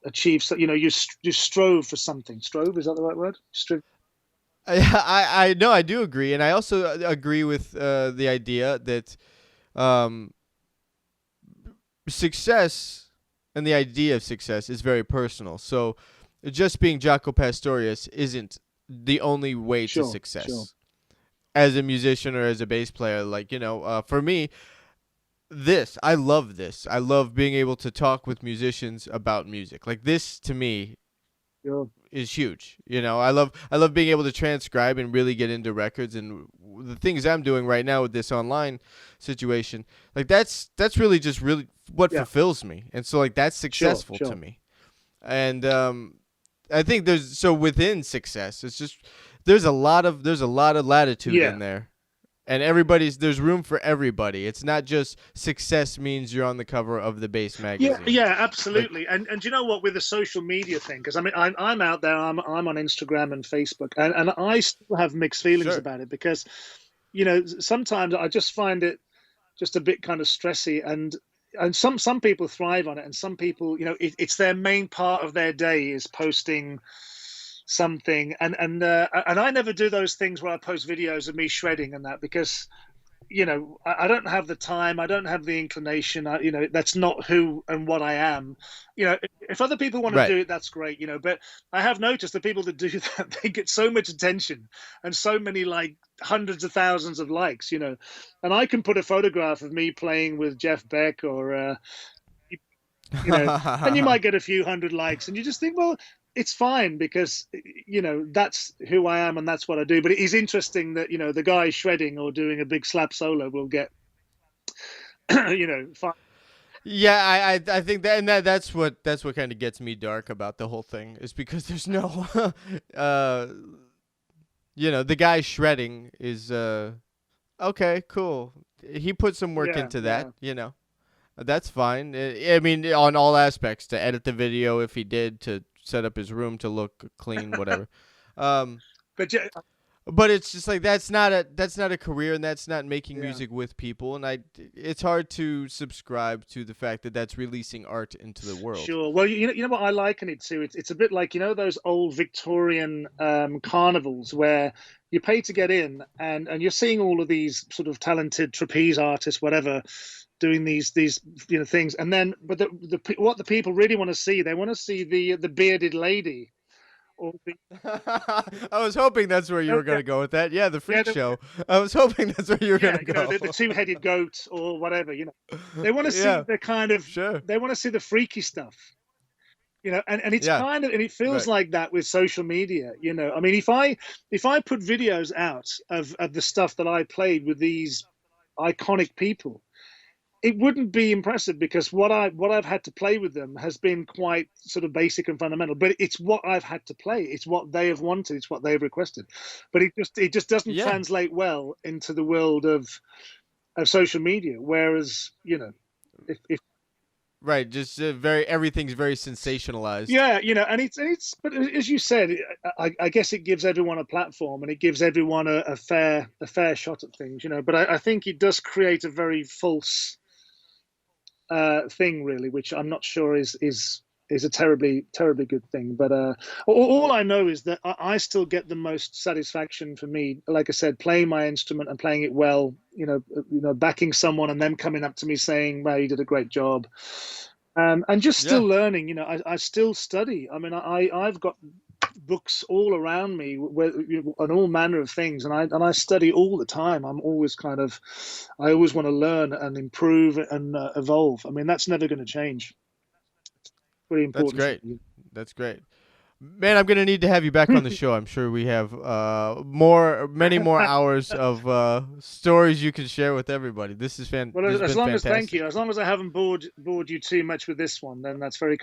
achieved. You strove for something. Strove, is that the right word?
I know, I do agree, and I also agree with the idea that um, success and the idea of success is very personal. So just being Jaco Pastorius isn't the only way to success.
Sure.
As a musician or as a bass player, like, for me, I love this. I love being able to talk with musicians about music. Like, this to me is huge. I love being able to transcribe and really get into records, and the things I'm doing right now with this online situation. Like, that's really just really what fulfills me. And so, like, that's successful to me. And I think within success, it's just there's a lot of latitude in there. And there's room for everybody. It's not just success means you're on the cover of the Bass magazine.
Yeah, absolutely. And you know what, with the social media thing, because I mean, I'm out there, I'm on Instagram and Facebook, and I still have mixed feelings about it, because, sometimes I just find it just a bit kind of stressy, and some people thrive on it, and some people, it's their main part of their day is posting something, and I never do those things where I post videos of me shredding and that, because I don't have the time, I don't have the inclination, that's not who and what I am. If other people want to do it, that's great, but I have noticed the people that do that, they get so much attention and so many, like, hundreds of thousands of likes, and I can put a photograph of me playing with Jeff Beck or and you might get a few hundred likes, and you just think, well, it's fine, because that's who I am and that's what I do. But it is interesting that the guy shredding or doing a big slap solo will get fine.
Yeah, I think that, and that's what kind of gets me dark about the whole thing, is because there's no the guy shredding is okay, cool, he put some work into that. That's fine. I mean, on all aspects, to edit the video, if he did, to set up his room to look clean, whatever. But it's just like, that's not a career, and that's not making music with people. And it's hard to subscribe to the fact that that's releasing art into the world.
Sure. Well, you know what I liken it to? It's a bit like, those old Victorian carnivals where you pay to get in, and you're seeing all of these sort of talented trapeze artists, whatever, doing these things, and then what the people really want to see, they want to see the bearded lady.
I was hoping that's where you were going to go with that. Yeah, the freak show. I was hoping that's where you were going to go.
The two-headed goat or whatever. They want to see the kind of. They want to see the freaky stuff. And it's kind of, and it feels like that with social media. I mean, if I put videos out of the stuff that I played with these iconic people, it wouldn't be impressive, because what I've had to play with them has been quite sort of basic and fundamental. But it's what I've had to play. It's what they have wanted. It's what they've requested. But it just doesn't translate well into the world of social media. Whereas if
right, just everything's very sensationalized.
Yeah, and it's. But as you said, I guess it gives everyone a platform, and it gives everyone a fair shot at things. But I think it does create a very false thing, really, which I'm not sure is a terribly good thing. But all I know is that I still get the most satisfaction for me, like I said, playing my instrument and playing it well. Backing someone and them coming up to me saying, "Wow, you did a great job," and just still learning. I still study. I mean, I've got books all around me on all manner of things, and I study all the time. I always want to learn and improve and evolve. I mean, that's never going to change. Pretty important.
That's great. Man, I'm gonna need to have you back on the show. I'm sure we have many more hours of stories you can share with everybody. This is fantastic.
Well, thank you. As long as I haven't bored you too much with this one, then that's very.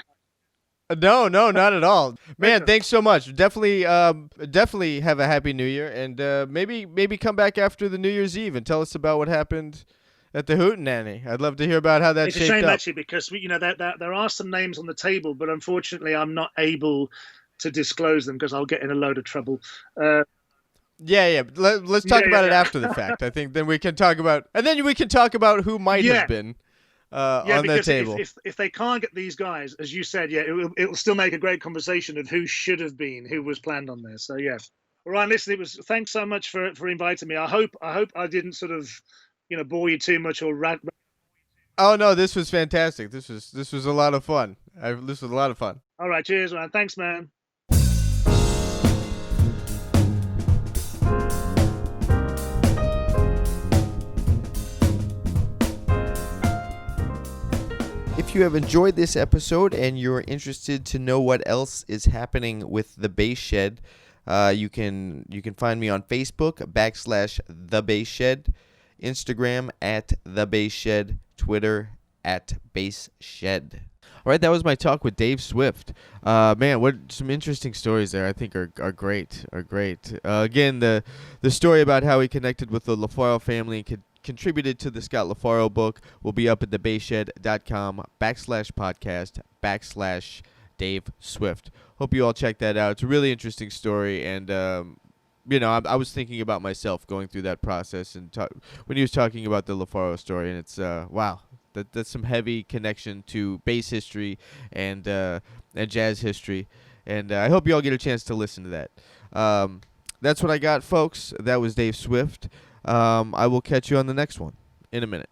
No, not at all. Man, thanks so much. Definitely have a happy New Year, and maybe come back after the New Year's Eve and tell us about what happened at the Hootenanny. I'd love to hear about how that shaped up.
It's a shame, actually, because there are some names on the table, but unfortunately I'm not able to disclose them because I'll get in a load of trouble.
Yeah. Let's talk about it
yeah.
after the fact. I think then we can talk about, and then we can talk about who might
Yeah.
have been
Yeah,
on the
because
table.
if they can't get these guys, as you said, yeah, it will still make a great conversation of who should have been, who was planned on there. So yeah, all right. Listen, it was thanks so much for inviting me. I hope I didn't sort of bore you too much or rant.
Oh no, this was fantastic. This was a lot of fun. This was a lot of fun.
All right, cheers, man. Thanks, man.
If you have enjoyed this episode and you're interested to know what else is happening with the Bass Shed, you can find me on Facebook /The Bass Shed, Instagram @The Bass Shed, Twitter @Bass Shed. All right, that was my talk with Dave Swift. Man, what some interesting stories there. I think are great. Again, the story about how he connected with the LaFaro family and contributed to the Scott LaFaro book will be up at thebasshed.com /podcast /Dave Swift. Hope you all check that out. It's a really interesting story, and I was thinking about myself going through that process and when he was talking about the LaFaro story, and it's wow. That's some heavy connection to bass history and jazz history, and I hope you all get a chance to listen to that. That's what I got, folks. That was Dave Swift. I will catch you on the next one in a minute.